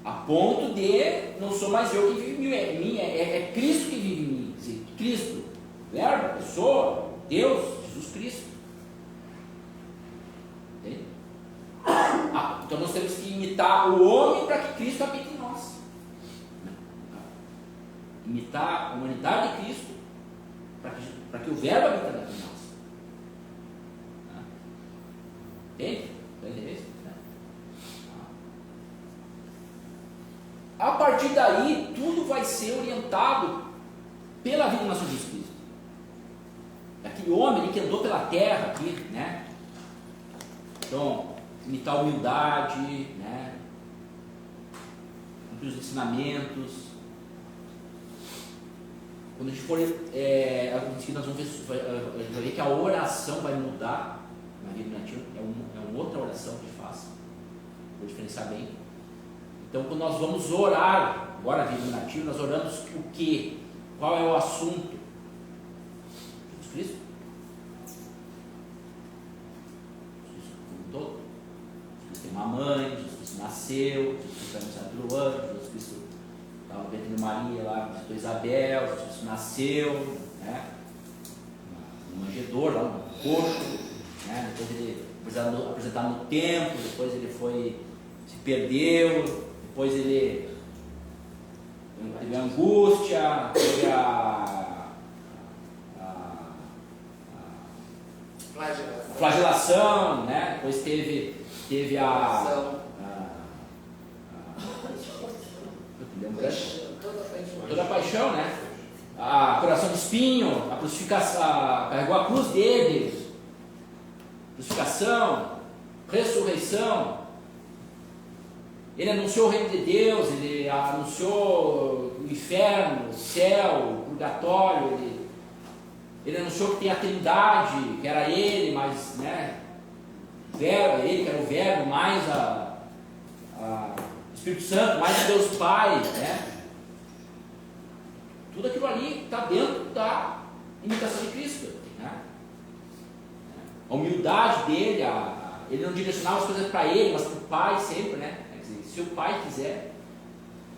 A ponto de não sou mais eu que vive em mim, é Cristo que vive em mim. Cristo, verbo, pessoa, Deus, Jesus Cristo. Entende? Então nós temos que imitar o homem para que Cristo habite em nós. Imitar a humanidade de Cristo para que o verbo habite em nós. Entende? Entende isso? A partir daí, tudo vai ser orientado pela vida do nosso Jesus Cristo. Aquele homem que andou pela terra aqui, né? Então, imitar a humildade, né? Cumprir os ensinamentos. Quando a gente for, nós vamos ver que a oração vai mudar na vida nativa. É uma outra oração que a gente faz. Vou diferenciar bem. Então, quando nós vamos orar, agora na vida nativa, nós oramos o quê? Qual é o assunto? Jesus Cristo? Jesus Cristo como um todo? Jesus Cristo tem uma mãe, Jesus Cristo nasceu, Jesus Cristo foi anunciado pelo anjo, Jesus Cristo estava no ventre de Maria lá, visitou Isabel, Jesus Cristo nasceu, né? No manjedouro, lá no corpo, né? Depois ele apresentado no templo, depois ele se perdeu, depois ele teve a angústia, teve a flagelação, né? Depois teve toda a paixão, né? A coração de espinho, a crucificação, carregou a cruz dele, crucificação, ressurreição. Ele anunciou o reino de Deus, ele anunciou o inferno, o céu, purgatório, ele anunciou que tem a Trindade, que era ele, mas, né, ele que era o Verbo, mais o Espírito Santo, mais Deus Pai, né? Tudo aquilo ali está dentro da imitação de Cristo, né? A humildade dele, ele não direcionava as coisas para ele, mas para o Pai sempre, né? Quer dizer, se o Pai quiser,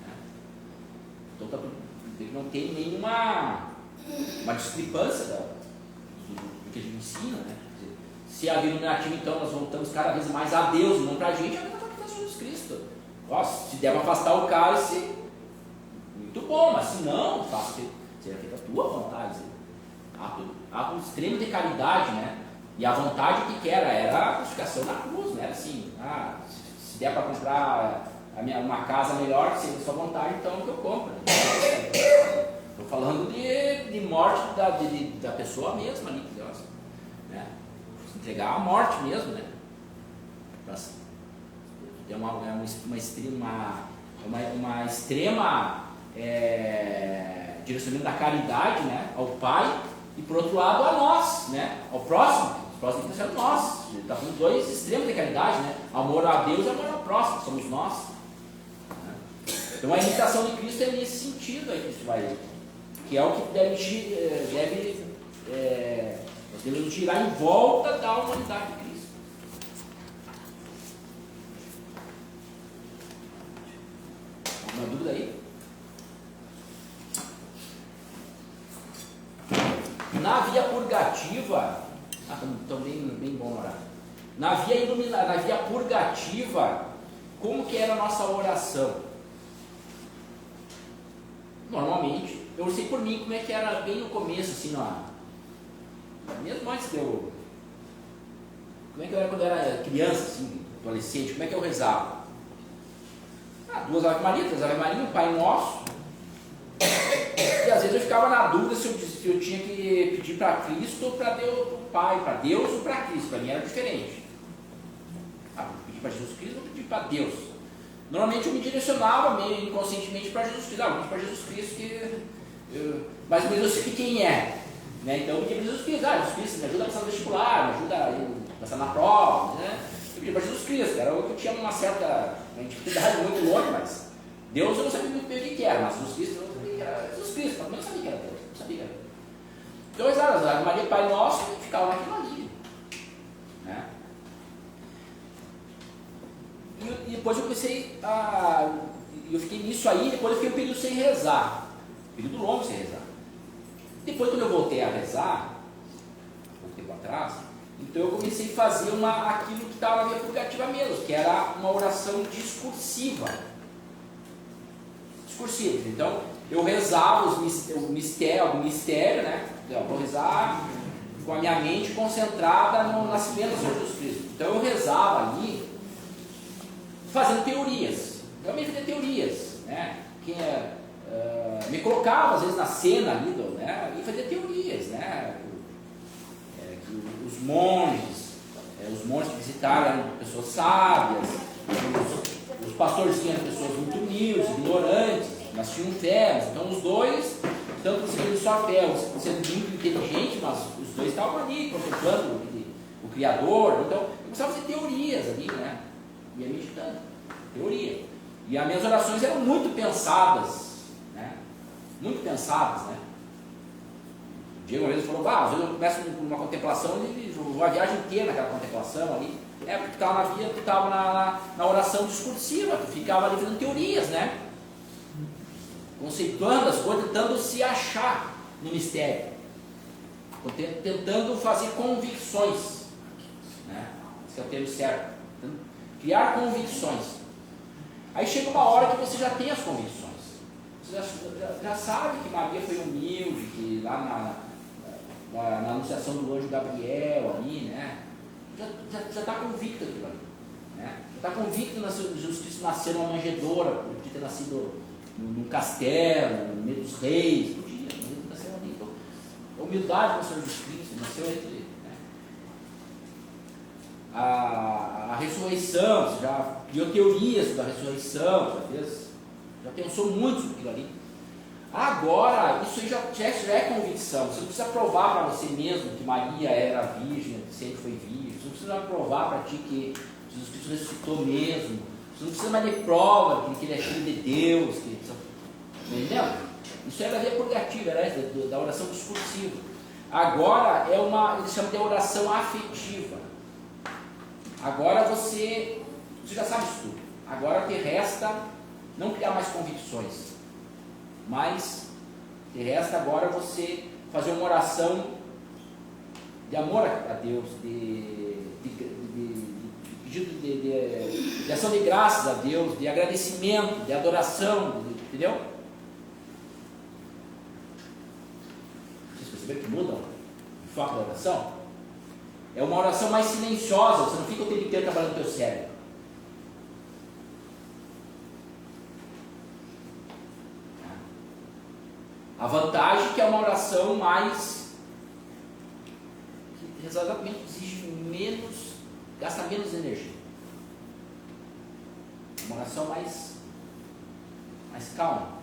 né? Então não tem nenhuma discrepância do que a gente ensina, né? Quer dizer, se a vida iluminativa, então nós voltamos cada vez mais a Deus, não para a gente, a vida está aqui Jesus Cristo. Nossa, se der para afastar o cálice, muito bom, mas se não, seja feita a tua vontade. Ato extremo de caridade, né? E a vontade que era a crucificação na cruz, né? Era assim, se der para comprar uma casa melhor, que seja a sua vontade, então que eu compro. Estou falando de morte da pessoa mesma ali, né? Entregar a morte mesmo, né? É uma extrema direcionamento da caridade, né, ao Pai, e por outro lado a nós, né, ao próximo. O próximo tem que ser nós. Está com dois extremos de caridade, né? Amor a Deus e amor ao próximo, somos nós, né? Então a imitação de Cristo é nesse sentido aí que isso vai, que é o que nós devemos girar em volta da humanidade de Cristo. Alguma dúvida aí? Na via purgativa, então bem bom orar. Na via purgativa, como que era a nossa oração? Normalmente, eu sei por mim como é que era bem no começo, assim, mesmo antes de eu... Como é que eu era quando eu era criança, assim, adolescente, como é que eu rezava? 2 Ave Maria, 3 Ave Maria, um Pai Nosso. E às vezes eu ficava na dúvida se eu tinha que pedir para Cristo ou para Deus, pro Pai, para Deus ou para Cristo. Para mim era diferente. Pedir para Jesus Cristo ou pedir para Deus. Normalmente eu me direcionava meio inconscientemente para Jesus Cristo. Vou pedir para Jesus Cristo, mais ou menos eu sei quem é, né? Então eu pedi para Jesus Cristo. Jesus Cristo, me ajuda a passar no vestibular, me ajuda a passar na prova, né? Eu pedi para Jesus Cristo. Era o que eu tinha uma certa intimidade muito longe, mas Deus eu não sabia muito bem o que era, mas Jesus Cristo eu não sabia que era Jesus Cristo, mas eu não sabia que era Deus, não sabia que era Deus. Então as Ave Maria, Pai Nosso, ficava naquilo ali, né? E depois eu comecei eu fiquei nisso aí, depois eu fiquei um período sem rezar, período longo sem rezar. Depois quando eu voltei a rezar, pouco tempo atrás, então eu comecei a fazer aquilo que estava na via purgativa mesmo, que era uma oração discursiva. Então eu rezava o mistério, né? Eu vou rezar com a minha mente concentrada no nascimento do Senhor Jesus Cristo. Então eu rezava ali fazendo teorias. Eu me fazia teorias, né? Me colocava às vezes na cena ali, né? E fazia teorias, né? Que os monges que visitaram eram pessoas sábias, os pastorzinhos eram pessoas muito humildes, ignorantes, mas tinham fé. Então os dois, tanto conseguindo só fé, sendo muito inteligente, mas os dois estavam ali contemplando o Criador. Então eu começava a fazer teorias ali, né? Ia meditando, teoria. E as minhas orações eram muito pensadas, né? Muito pensadas, né? O Diego uma vez falou, às vezes eu começo uma contemplação e vou a viagem inteira naquela contemplação ali. Porque tu estava na oração discursiva, tu ficava ali fazendo teorias, né? Conceituando as coisas, tentando se achar no mistério, tentando fazer convicções, né? Esse é o termo certo, criar convicções. Aí chega uma hora que você já tem as convicções, você já sabe que Maria foi humilde, que lá na anunciação do anjo Gabriel ali, né? Já está convicto aquilo ali, né? Já está convicto de Jesus Cristo nascer numa manjedoura, podia ter nascido num castelo, no meio dos reis, podia, mas ele nasceu ali. Então, a humildade do Senhor Jesus Cristo, nasceu entre, né? A ressurreição, você já criou teorias da ressurreição, já pensou muito sobre aquilo ali. Agora, isso aí já é convicção. Você não precisa provar para você mesmo que Maria era virgem, que sempre foi virgem. Você não precisa provar para ti que Jesus Cristo ressuscitou mesmo. Você não precisa mais de prova que ele é filho de Deus. Entendeu? Isso era a purgativa, era da oração discursiva. Agora é eles chamam de oração afetiva. Agora você já sabe isso tudo. Agora te resta não criar mais convicções, mas te resta agora você fazer uma oração de amor a Deus, de pedido de ação de graças a Deus, de agradecimento, de adoração, entendeu? Vocês perceberam que mudam o foco da oração? É uma oração mais silenciosa, você não fica o tempo inteiro trabalhando no teu cérebro. A vantagem é que é uma oração mais, que exatamente exige menos, gasta menos energia. Uma oração mais calma.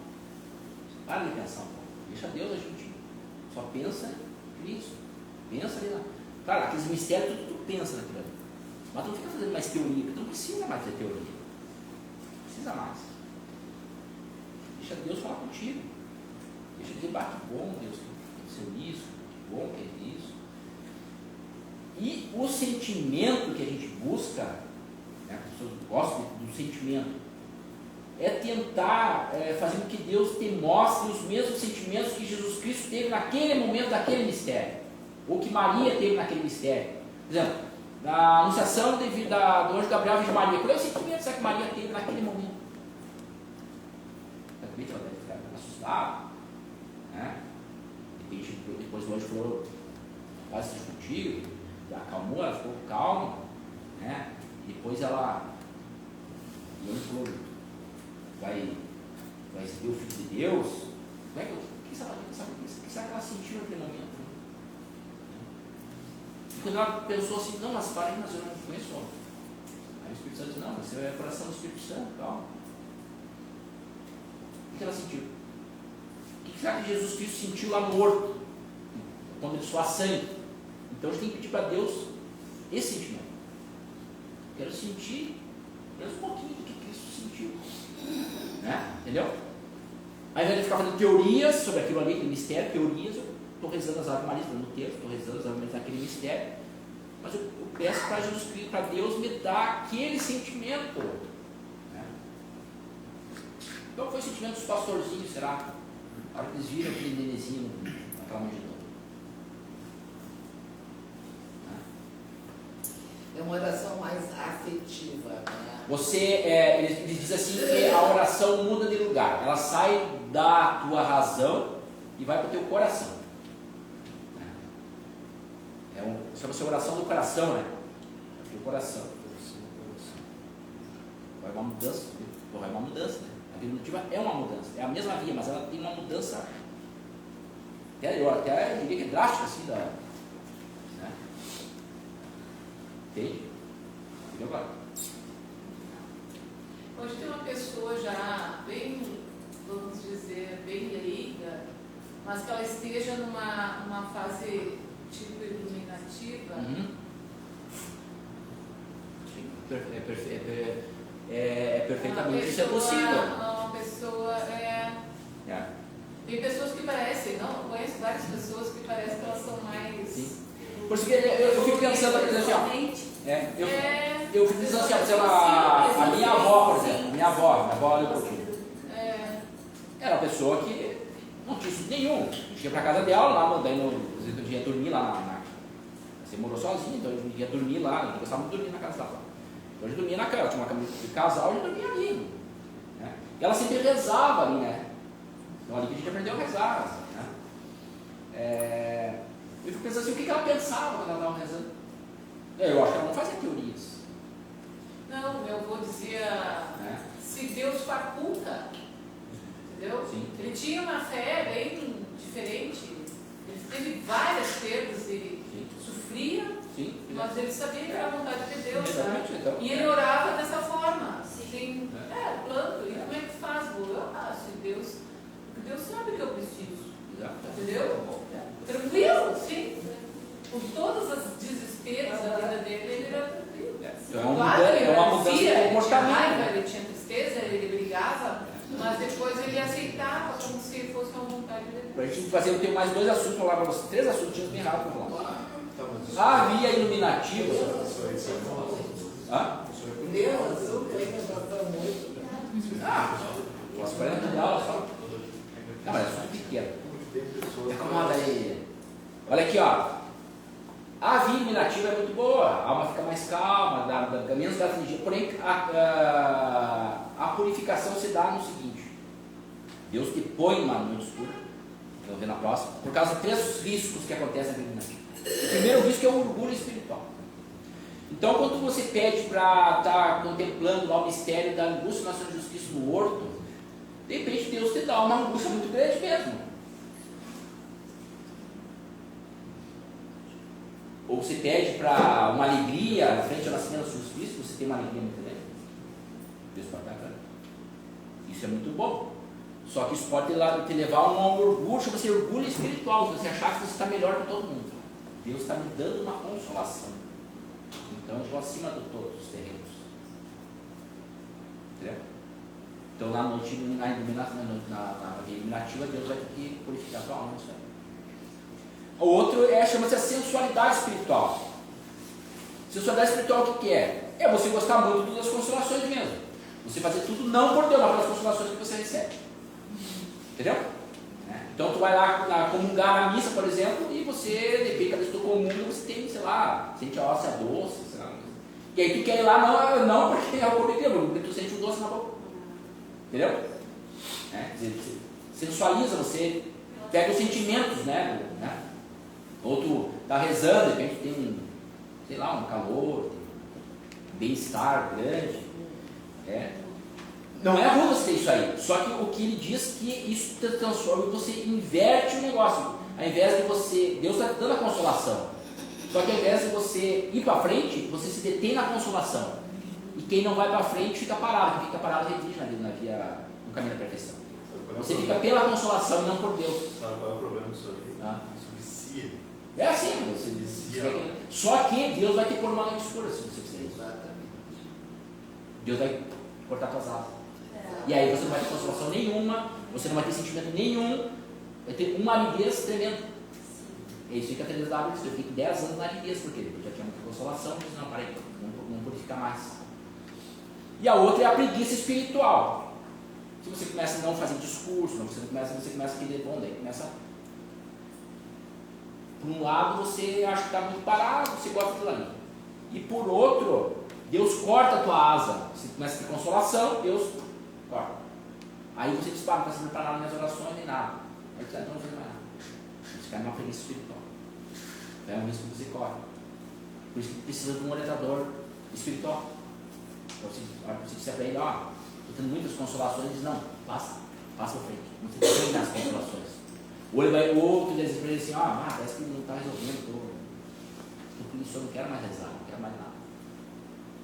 Para de pensar um pouco. Deixa Deus, a gente só pensa nisso. Pensa ali lá. Claro, aqueles mistérios, tu pensa naquilo ali. Mas tu não fica fazendo mais teoria, porque tu não precisa mais fazer teoria. Não precisa mais. Deixa Deus falar contigo. Deixa ele dizer, que bom, Deus, que aconteceu isso, que bom que é isso. E o sentimento que a gente busca, né, as pessoas gostam do sentimento, é tentar fazer com que Deus te mostre os mesmos sentimentos que Jesus Cristo teve naquele momento daquele mistério, ou que Maria teve naquele mistério. Por exemplo, na anunciação do anjo Gabriel de Maria, qual é o sentimento que Maria teve naquele momento? Ela deve ficar assustada. Né? Depois o anjo falou, quase contigo, acalmou, ela ficou calma, né? Depois o anjo falou, vai receber o Filho de Deus. O que será que ela sentiu naquele momento? E quando ela pensou assim, não, mas para aí, mas eu não conheço. Aí o Espírito Santo disse, não, você é o coração do Espírito Santo, calma. O que ela sentiu? O que será que Jesus Cristo sentiu lá morto, quando ele suar sangue? Então a gente tem que pedir para Deus esse sentimento. Quero sentir menos um pouquinho do que Cristo sentiu. Né? Entendeu? Ao invés de ficar fazendo teorias sobre aquilo ali, aquele mistério, teorias, eu estou rezando as Ave Marias no texto, estou rezando as Ave Marias naquele mistério, mas eu peço para Jesus Cristo, para Deus me dar aquele sentimento. Né? Qual foi o sentimento dos pastorzinhos, será? A hora que eles viram aquele nenezinho naquela manjedoura. É uma oração mais afetiva, né? Ele diz assim que a oração muda de lugar. Ela sai da tua razão e vai para o teu coração. Chama-se oração do coração, né? Do coração. Vai uma mudança. Vai uma mudança, né? A vida emotiva é uma mudança. É a mesma via, mas ela tem uma mudança. Até diria que é drástica assim da. Né? Entende? Entendeu agora? Hoje tem uma pessoa já bem, vamos dizer, bem leiga, mas que ela esteja numa fase tipo iluminativa. É perfeitamente isso é possível. Uma pessoa Tem pessoas que parecem, não? Eu conheço várias pessoas que parecem que elas são mais. Sim. Por isso que eu fico pensando assim, ó. Eu fico pensando assim, ó, por exemplo, a minha avó, por exemplo, minha avó olha para ti. Era uma pessoa que não tinha estudo nenhum. Ia para casa dela lá, daí eu ia dormir lá você morou sozinha, então eu ia dormir lá, eu gostava muito de dormir na casa dela. Então eu dormia na cama, tinha uma cama de casal e eu dormia ali. Né? E ela sempre rezava ali, né? Então ali que a gente aprendeu a rezar. Assim, né? Eu fico pensando assim, o que ela pensava quando ela estava rezando? Eu acho que ela não fazia teorias. Não, meu avô dizia, se Deus faculta, entendeu? Sim. Ele tinha uma fé bem diferente, ele teve várias perdas, ele sofria, Sim. mas ele sabia que era a vontade de Deus, sabe? Então, E ele orava dessa forma, assim, planto, e como é que faz? Se Deus, Porque Deus sabe que eu preciso. Exato. Entendeu? Tranquilo, sim. Com todas as desesperos da vida dele, ele era tranquilo. Então é uma Claro, mudança, ele é uma mudança agradecia, de ele tinha comportamento. raiva, Né? ele tinha tristeza, ele brigava, mas depois ele aceitava como se fosse uma vontade dele. Pra gente fazer, eu tenho mais 2 assuntos para falar para você, 3 assuntos, tinha bem rápido para falar. Tá, mas isso- A via iluminativa. Isso aí, isso aí não. Hã? Isso aí é Deus, azul, tem que gostar muito. Ah, umas 40 de aula só. Não, mas é só pequeno. Tem pessoas. Acomoda aí. Olha aqui, ó. A via iluminativa é muito boa, a alma fica mais calma, dá menos afligir. Porém, a purificação se dá no seguinte: Deus te põe numa noite escura, vamos ver na próxima, por causa de 3 riscos que acontecem na via iluminativa. O primeiro risco é o orgulho espiritual. Então, quando você pede para estar contemplando lá o mistério da angústia na sua justiça no horto, de repente Deus te dá uma angústia muito grande mesmo. Ou você pede para uma alegria na frente ao nascimento do Jesus Cristo, você tem uma alegria muito grande. Deus pode dar para isso é muito bom. Só que isso pode te levar a um orgulho, chama-se orgulho espiritual, você achar que você está melhor que todo mundo. Deus está me dando uma consolação. Então eu estou acima de todos os terrenos. Entendeu? Então na noite na via iluminativa, Deus vai ter que purificar a tua alma. O outro chama-se a sensualidade espiritual. Sensualidade espiritual o que é? É você gostar muito das consolações mesmo. Você fazer tudo não por Deus, mas pelas consolações que você recebe. Entendeu? Então tu vai lá comungar na missa, por exemplo, e você, depende da vez que tu comunga, você tem, sei lá, sente a óssea doce, sei lá. E aí tu quer ir lá, não porque é o corpo de Deus, porque tu sente o doce na boca. Entendeu? Sensualiza, você pega os sentimentos, né? Ou tu tá rezando, de repente tem sei lá, um calor, um bem-estar grande. Não é ruim você ter isso aí, só que o que ele diz que isso te transforma, você inverte o negócio. Ao invés de você, Deus está te dando a consolação, só que ao invés de você ir para frente, você se detém na consolação. E quem não vai para frente fica parado, quem fica parado resiste no caminho da perfeição. Você fica pela consolação e não por Deus. Sabe qual é o problema disso aí? Isso vicia. É assim, você vicia. Só que Deus vai te pôr uma noite escura se você fizer isso. Deus vai cortar tuas asas. E aí você não vai ter consolação nenhuma, você não vai ter sentimento nenhum, vai ter uma aridez tremenda. É isso que a Teresa d'Ávila disse, eu fiquei 10 anos na aridez, porque eu já tinha muita consolação, mas não, parei, não purificar mais. E a outra é a preguiça espiritual. Se você começa a não fazer discurso, você começa a querer bom, daí começa. Por um lado você acha que está muito parado, você gosta daquilo ali. E por outro, Deus corta a tua asa. Você começa a ter consolação, Deus corta. Aí você diz, não está sendo preparado nas orações nem nada. Aí você não faz mais nada. Você cai numa preguiça espiritual. É um risco que você corre. Por isso que precisa de um orientador espiritual. Você disser para ele, estou tendo muitas consolações, ele diz, não, passa para frente. Não se tem nas consolações. Ou ele vai, outro diz para ele assim, parece que não está resolvendo, estou com isso, eu não quero mais rezar, não quero mais nada.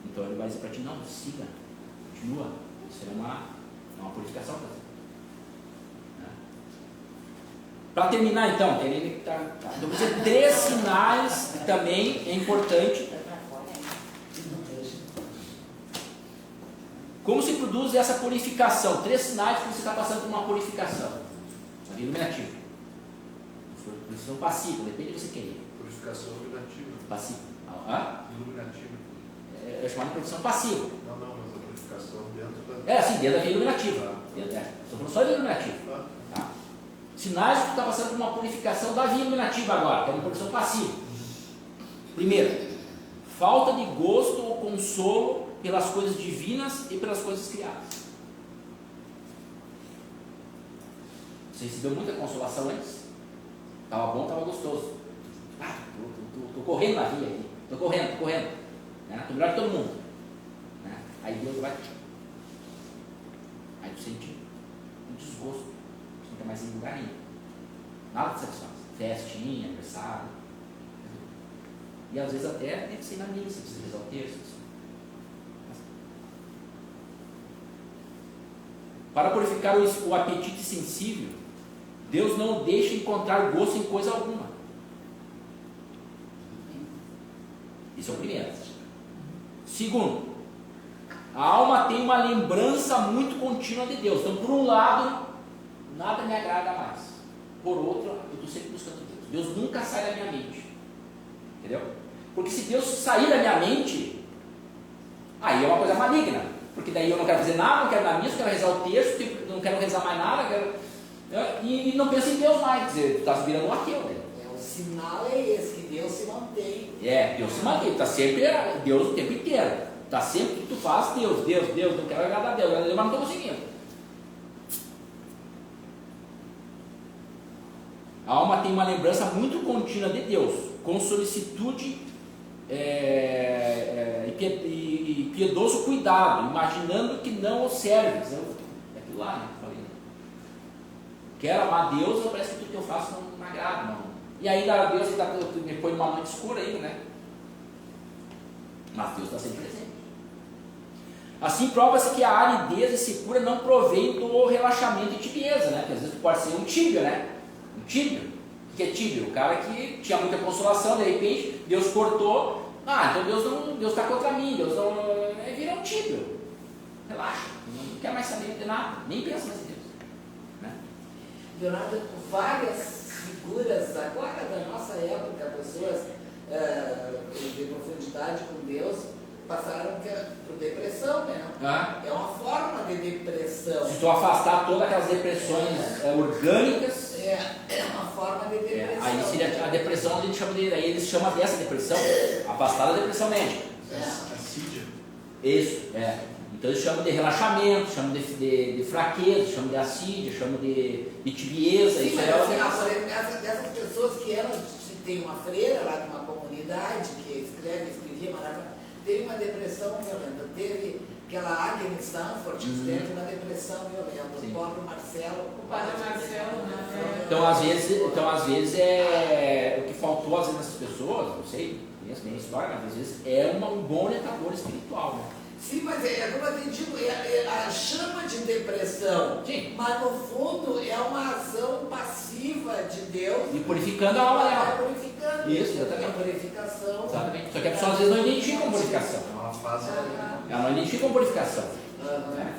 Então ele vai dizer para ti, não, siga, continua, isso é uma purificação para você. Para terminar então, então vou dizer 3 sinais que também é importante. Como se produz essa purificação? 3 sinais que você está passando por uma purificação. Iluminativa. Purificação passiva, depende do que você querer. Purificação iluminativa. Passiva. Iluminativa. É chamada de purificação passiva. Não, mas a purificação dentro da. Sim, dentro da via iluminativa. Estou falando só de iluminativa. Tá? Sinais que tu está passando por uma purificação da via iluminativa agora, que é uma purificação passiva. Primeiro, falta de gosto ou consolo pelas coisas divinas e pelas coisas criadas. Você recebeu muita consolação antes? Estava bom, estava gostoso. Estou correndo na via aqui. Estou correndo. Estou melhor que todo mundo. Aí Deus vai. Aí tu sente um desgosto. Você não quer mais ir em lugar nenhum. Nada de satisfação. Festinha, aniversário. E às vezes até tem que ser na missa, precisa rezar o terço. Para purificar o apetite sensível, Deus não o deixa encontrar gosto em coisa alguma. Isso é o primeiro. Segundo, a alma tem uma lembrança muito contínua de Deus. Então, por um lado, nada me agrada mais. Por outro, eu estou sempre buscando Deus. Deus nunca sai da minha mente. Entendeu? Porque se Deus sair da minha mente, aí é uma coisa maligna. Porque daí eu não quero fazer nada, não quero dar missa, não quero rezar o texto, não quero rezar mais nada, e não penso em Deus mais. Quer dizer, tu está virando um ateu, né? O sinal é esse, que Deus se mantém. Deus se mantém, está sempre Deus o tempo inteiro. Está sempre que tu faz, Deus, não quero agradar a Deus, mas não estou conseguindo. A alma tem uma lembrança muito contínua de Deus, com solicitude e piedoso cuidado, imaginando que não o serves. É aquilo lá, né? Falei. Quero amar Deus, mas parece que tudo que eu faço não me agrada, não. E aí Deus me põe numa noite escura ainda, né? Mas Deus está sempre presente. Assim prova-se que a aridez e secura não provém do relaxamento e tibieza, né? Porque às vezes pode ser um tíbio, né? Um tíbio. O que é tíbio? O cara que tinha muita consolação, de repente Deus cortou. Então Deus está contra mim, Deus não. Vira um tíbio. Relaxa, não quer mais saber de nada, nem pensa mais em Deus. Né? Leonardo, várias figuras agora da nossa época, pessoas de profundidade com Deus, passaram por depressão, né? É uma forma de depressão. Se tu afastar todas aquelas depressões orgânicas. É uma forma de depressão. Aí seria a depressão, a gente chama de. Aí eles chamam dessa depressão, afastar da depressão médica. Assídia. Isso, Então eles chamam de relaxamento, chamam de fraqueza, chamam de assídia, chamam de tibieza. Sim, isso mas é essas pessoas que eram, tem uma freira lá de uma comunidade que escrevia maravilhoso, teve uma depressão violenta, teve aquela Agnes Stanford, que teve uma depressão violenta, o pobre Marcelo. O padre Marcelo, né? Então às vezes o que faltou às vezes nessas pessoas, não sei, conheço bem a história, mas às vezes é um bom orientador espiritual, né? Sim, mas como eu te digo, a chama de depressão, Sim. mas no fundo é uma ação passiva de Deus. E purificando a alma dela. Purificando. Isso, exatamente. A purificação. Exatamente. Só que a pessoa às vezes não identifica com purificação. É uma fase. Ela não identifica com purificação. Aham. Né?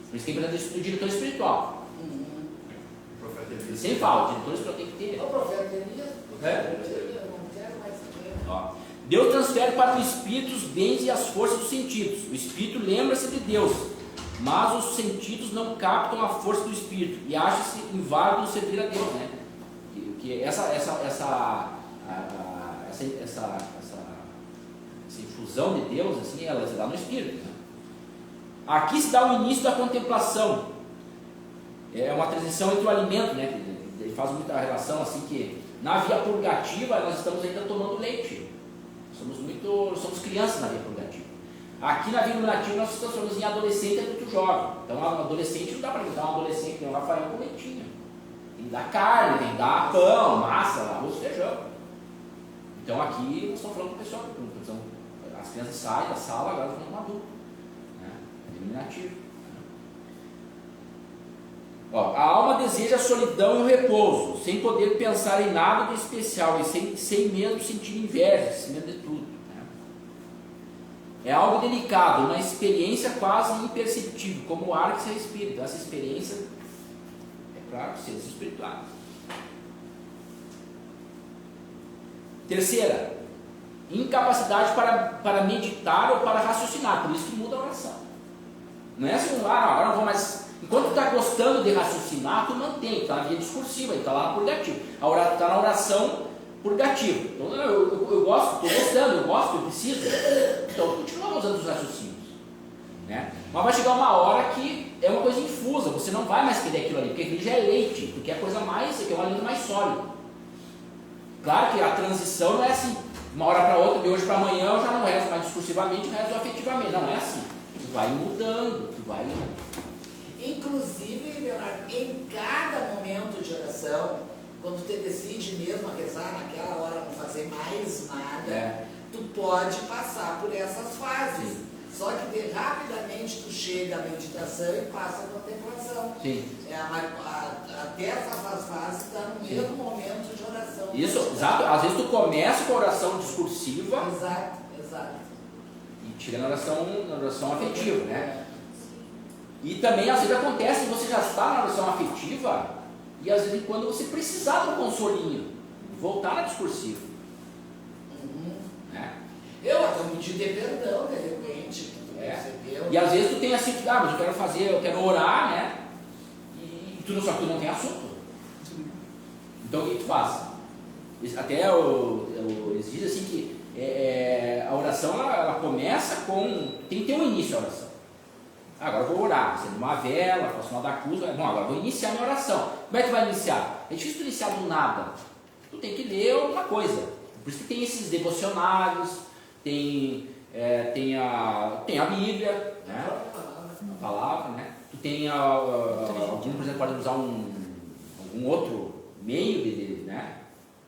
Por isso que é importante o diretor espiritual. O profeta Elias. Sem falta, o diretor espiritual tem que ter. O profeta Elias, É. eu não quero mais saber. Ó. Deus transfere para o espírito os bens e as forças dos sentidos. O espírito lembra-se de Deus, mas os sentidos não captam a força do espírito e acha-se inválido servir a Deus, né? Que essa infusão de Deus, assim, ela se dá no espírito. Né? Aqui se dá o início da contemplação. É uma transição entre o alimento, né? Ele faz muita relação assim que na via purgativa nós estamos ainda tomando leite. Somos crianças na via purgativa. Aqui na via iluminativa nós nos transformamos em adolescente adulto jovem. Então um adolescente não dá para dar um adolescente que nem o Rafael com leitinho. Tem que dar carne, tem que dar pão, massa, arroz, feijão. Então aqui nós estamos falando com o pessoal, as crianças saem da sala, agora estão falando com adulto. Né? Iluminativo. Ó, a alma deseja a solidão e o repouso, sem poder pensar em nada de especial e sem mesmo sentir inveja, sem medo de tudo. Né? É algo delicado, uma experiência quase imperceptível, como o ar que se respira. Então, essa experiência, é claro, seres espirituais. Terceira, incapacidade para meditar ou para raciocinar, por isso que muda a oração. Não é assim, agora não vou mais. Enquanto tu está gostando de raciocinar, tu mantém, está na via discursiva, está lá no purgativo. Está na oração purgativa. Então eu gosto, estou gostando, eu gosto, eu preciso. Então continua usando os raciocínios. Né? Mas vai chegar uma hora que é uma coisa infusa, você não vai mais querer aquilo ali, porque aquilo já é leite, porque é a coisa mais, é um alimento mais sólido. Claro que a transição não é assim, uma hora para outra, de hoje para amanhã eu já não rezo mais discursivamente, rezo afetivamente. Não é assim. Tu vai mudando, tu vai. Inclusive, Leonardo, em cada momento de oração, quando tu decide mesmo a rezar naquela hora, não fazer mais nada, tu pode passar por essas fases. Só que rapidamente tu chega à meditação e passa a contemplação. Sim. Até essa fase está no mesmo momento de oração. Isso, exato. Às vezes tu começa com a oração discursiva. Exato. E chega na oração afetiva, né? E também às vezes acontece que você já está na oração afetiva e às vezes quando você precisar de um consolinho, voltar na discursiva. Né? Eu até um pedido de perdão, de repente, que tu recebeu. E às vezes tu tem assim, mas eu quero orar, né? E tu não tem assunto. Então o que tu faz? Até eles dizem assim que a oração ela começa com. Tem que ter um início a oração. Agora eu vou orar, acendo uma vela, faço sinal da cruz. Bom, agora eu vou iniciar a minha oração. Como é que tu vai iniciar? É difícil tu iniciar do nada. Tu tem que ler alguma coisa. Por isso que tem esses devocionários, tem a Bíblia, né? A palavra, né? Tu tem alguém, por exemplo, pode usar algum outro meio, né?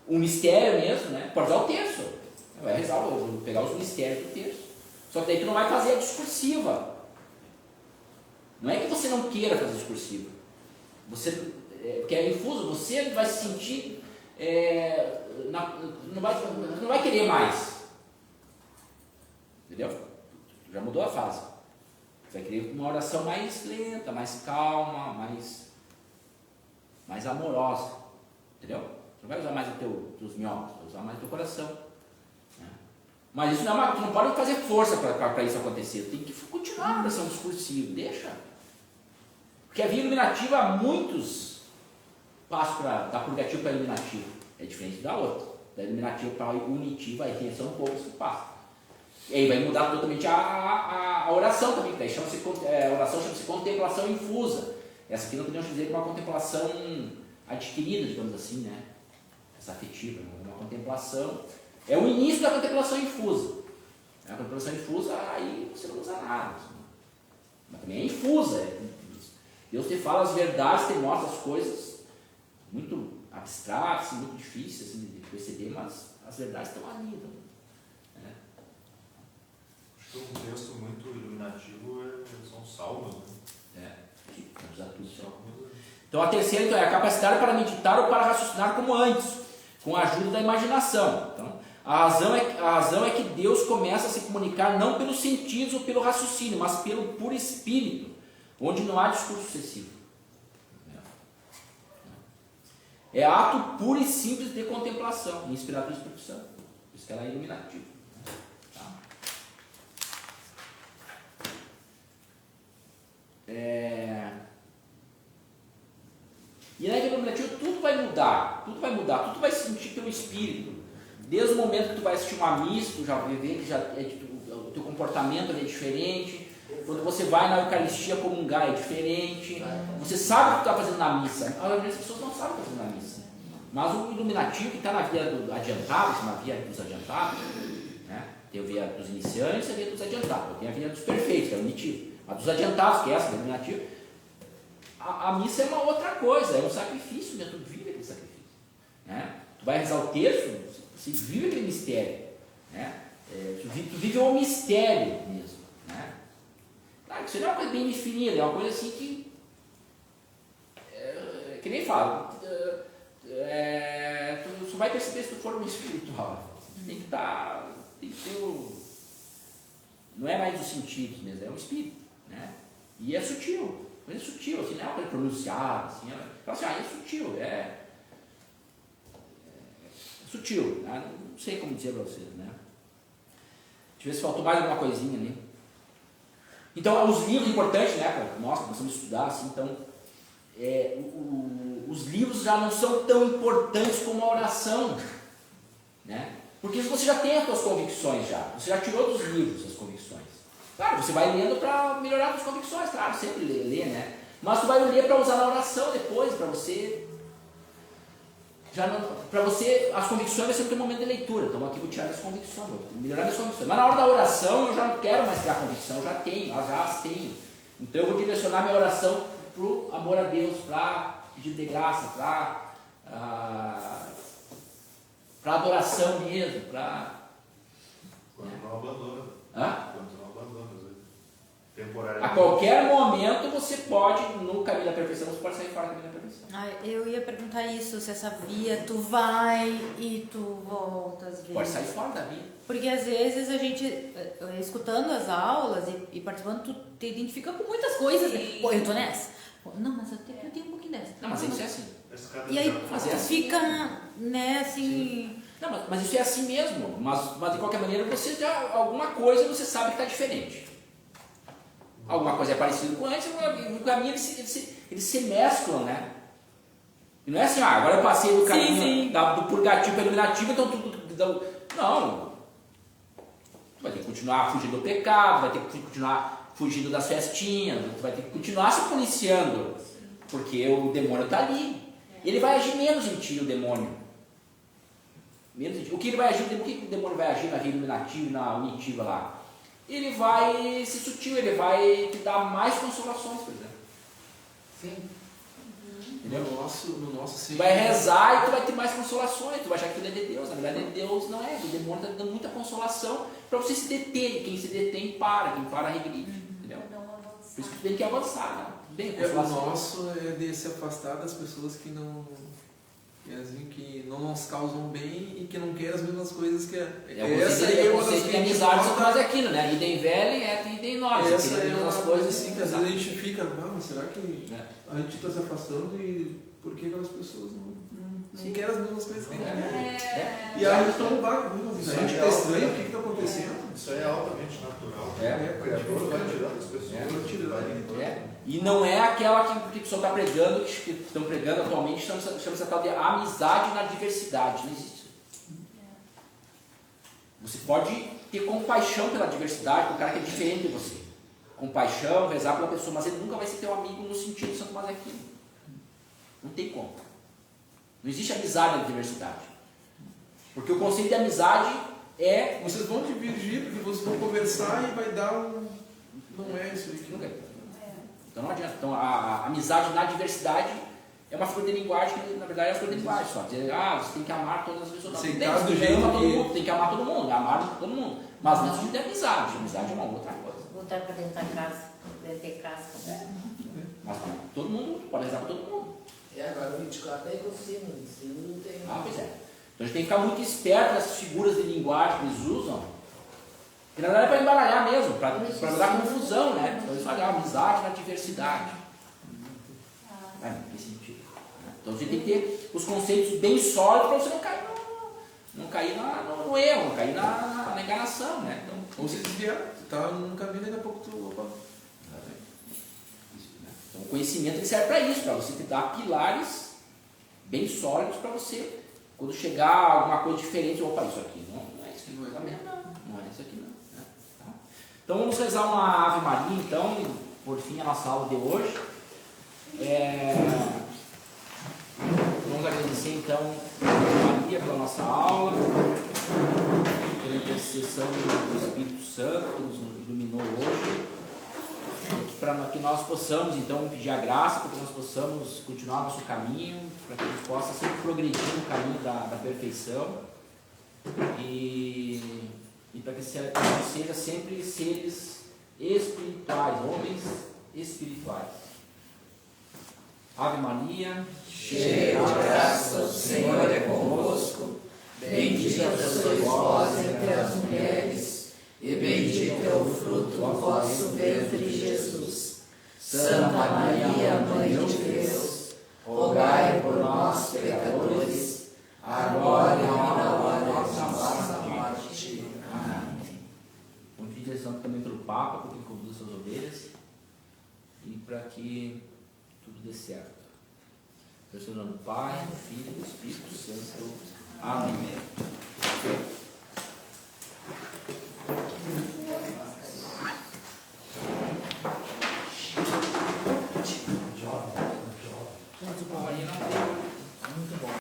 Um mistério mesmo, né? Pode usar o terço. Vai rezar, vou pegar os mistérios do terço. Só que daí tu não vai fazer a discursiva. Não é que você não queira fazer discursiva. Porque é infuso, você vai se sentir. Não vai querer mais. Entendeu? Já mudou a fase. Você vai querer uma oração mais lenta, mais calma, mais amorosa. Entendeu? Você não vai usar mais os teus minhocos, vai usar mais o teu coração. Né? Mas isso não tu não pode fazer força para isso acontecer. Tem que continuar a oração discursiva. Deixa. Porque a via iluminativa há muitos passos da purgativa para a iluminativa. É diferente da outra. Da iluminativa para a unitiva, aí são poucos que passam. E aí vai mudar totalmente a oração também. Daí a oração chama-se contemplação infusa. Essa aqui não podemos dizer que é uma contemplação adquirida, digamos assim, né? Essa afetiva, uma contemplação. É o início da contemplação infusa. A contemplação infusa, aí você não usa nada. Mas também é infusa. Deus te fala as verdades, te mostra as coisas muito abstratas, muito difíceis assim, de perceber, mas as verdades estão ali. Né? Acho que um texto muito iluminativo são os salmos. Né? Usar tudo. Então a terceira é a capacidade para meditar ou para raciocinar como antes, com a ajuda da imaginação. Então, a razão é que Deus começa a se comunicar não pelos sentidos ou pelo raciocínio, mas pelo puro espírito, onde não há discurso excessivo. É ato puro e simples de contemplação, inspirado pelo Espírito Santo. Por isso que ela é iluminativa. Tá? E na iluminativa tudo vai mudar, tudo vai se sentir pelo Espírito. Desde o momento que tu vai assistir uma missa, tu já vai ver que o teu comportamento é diferente. Quando você vai na Eucaristia comungar é diferente. Você sabe o que tu está fazendo na missa. A maioria das pessoas não sabe o que está fazendo na missa. Mas o iluminativo que está na via do adiantado, na via dos adiantados, né? Tem a via dos iniciantes e a via dos adiantados. Tem a via dos perfeitos, que é o unitivo. A dos adiantados, que é essa, que é iluminativa. A missa é uma outra coisa, é um sacrifício mesmo. Tu vive aquele sacrifício. Né? Tu vai rezar o terço, você vive aquele mistério. Né? Tu vive o mistério mesmo. Né? Claro que isso não é uma coisa bem definida, é uma coisa assim que nem falo. Tu só vai perceber se tu for um espiritual. Tem que ter não é mais os sentidos mesmo, é o espírito. Né? E é sutil. Coisa sutil, assim, não é uma coisa pronunciada, assim, é sutil, é sutil, né? Não sei como dizer para vocês, né? Deixa eu ver se faltou mais alguma coisinha ali. Então, os livros importantes, né, para nós começamos a estudar, assim, então, os livros já não são tão importantes como a oração, né? Porque você já tem as suas convicções você já tirou dos livros as convicções. Claro, você vai lendo para melhorar as suas convicções, claro, sempre ler, né? Mas tu vai ler para usar na oração depois, para você... as convicções vai ser o teu momento de leitura. Então aqui vou tirar as convicções, vou melhorar as convicções. Mas na hora da oração eu já não quero mais criar convicção, eu já as tenho. Então eu vou direcionar minha oração para o amor a Deus, para pedir de graça, para adoração mesmo, para... Quando não abandona. Hã? Quando não abandona, às vezes. qualquer momento você pode, no caminho da perfeição, você pode sair fora do caminho da perfeição. Eu ia perguntar isso, se essa via tu vai e tu volta às vezes. Pode sair fora da via. Porque às vezes a gente, escutando as aulas e participando, tu te identifica com muitas coisas. Sim. Pô, eu tô nessa. Pô, não, mas eu tenho um pouquinho dessa. Não, mas isso é assim. E aí Mas é tu assim. fica, né, assim... Não, mas isso é assim mesmo. Mas de qualquer maneira, você já, alguma coisa você sabe que está diferente. Alguma coisa é parecida com antes, o caminho eles se mesclam, né? E não é assim, agora eu passei do caminho do purgativo para o iluminativo, então tudo. Não. Tu vai ter que continuar fugindo do pecado, vai ter que continuar fugindo das festinhas, tu vai ter que continuar se policiando, porque o demônio está ali. Ele vai agir menos em ti, o demônio. Menos em ti. O que ele vai agir, o que o demônio vai agir na vida iluminativa, na unitiva lá? Ele vai ser sutil, ele vai te dar mais consolações, por exemplo. Sim. Entendeu? No nosso Tu vai rezar e tu vai ter mais consolações, tu vai achar que aquilo é de Deus. Na verdade, Deus não é, o demônio está dando muita consolação para você se deter. Quem se detém para, quem para regride. Entendeu? Por isso que tu tem que avançar, né? Bem, o nosso é de se afastar das pessoas que não nos causam bem e que não querem as mesmas coisas que essa é o conceito de amizade São Tomás de Aquino, né? Idem velho é idem nós. Essa é uma coisa assim que às exato. vezes a gente fica, mas será que a gente está se afastando e por que aquelas pessoas não querem as mesmas coisas que a gente quer? E aí a gente toma um barco, a gente está estranho, o que está acontecendo? Isso aí é altamente natural. É. O Criador vai tirando as pessoas. E não é aquela que o pessoal está pregando, que estão pregando atualmente, chama-se a tal de amizade na diversidade. Não existe. Você pode ter compaixão pela diversidade, pelo cara que é diferente de você. Compaixão, rezar pela pessoa, mas ele nunca vai ser teu amigo no sentido de Santo Tomás de Aquino. Não tem como. Não existe amizade na diversidade. Porque o conceito de amizade é... Vocês vão divergir, porque vocês vão conversar e vai dar um... Não é isso aqui. Nunca é. Então não adianta. Então a amizade na diversidade é uma figura de linguagem que na verdade é uma figura de linguagem só. Dizer, você tem que amar todas as pessoas. Aceitar do jeito que... Tem que amar todo mundo, amar todo mundo. Mas não existe amizade. Amizade é uma outra coisa. Voltar para dentro da casa, deve ter casca. Mas todo mundo pode rezar para todo mundo. E agora o 24 é ensino, o ensino não tem... Pois é. Então a gente tem que ficar muito esperto nessas figuras de linguagem que eles usam. Que na verdade é para embaralhar mesmo, para dar confusão, né? Então eles falam, amizade na diversidade. Não tem sentido. Então você tem que ter os conceitos bem sólidos para você não cair no erro, não cair na enganação, né? Então, ou se desviar, tá num caminho e daqui a pouco tu... Opa. Então o conhecimento ele serve para isso, para você te dar pilares bem sólidos para você, quando chegar alguma coisa diferente, opa, isso aqui não é isso aqui, não é isso aqui não. Tá? Então vamos rezar uma Ave Maria, então, e por fim a nossa aula de hoje. Vamos agradecer então a Ave Maria pela nossa aula, pela intercessão do Espírito Santo que nos iluminou hoje. Para que nós possamos então pedir a graça, para que nós possamos continuar nosso caminho, para que a gente possa sempre progredir no caminho da perfeição e para que a gente seja sempre seres espirituais, homens espirituais. Ave Maria, cheia de graça, o Senhor é convosco, bendita sois vós entre as mulheres, e bendito é o fruto do vosso ventre, Jesus. Santa Maria, Mãe de Deus, rogai por nós, pecadores, agora e na hora de nossa morte. Amém. Vamos pedir direção também pelo Papa, para que ele conduza suas ovelhas e para que tudo dê certo. Em nome do Pai, do Filho e do Espírito Santo. Amém.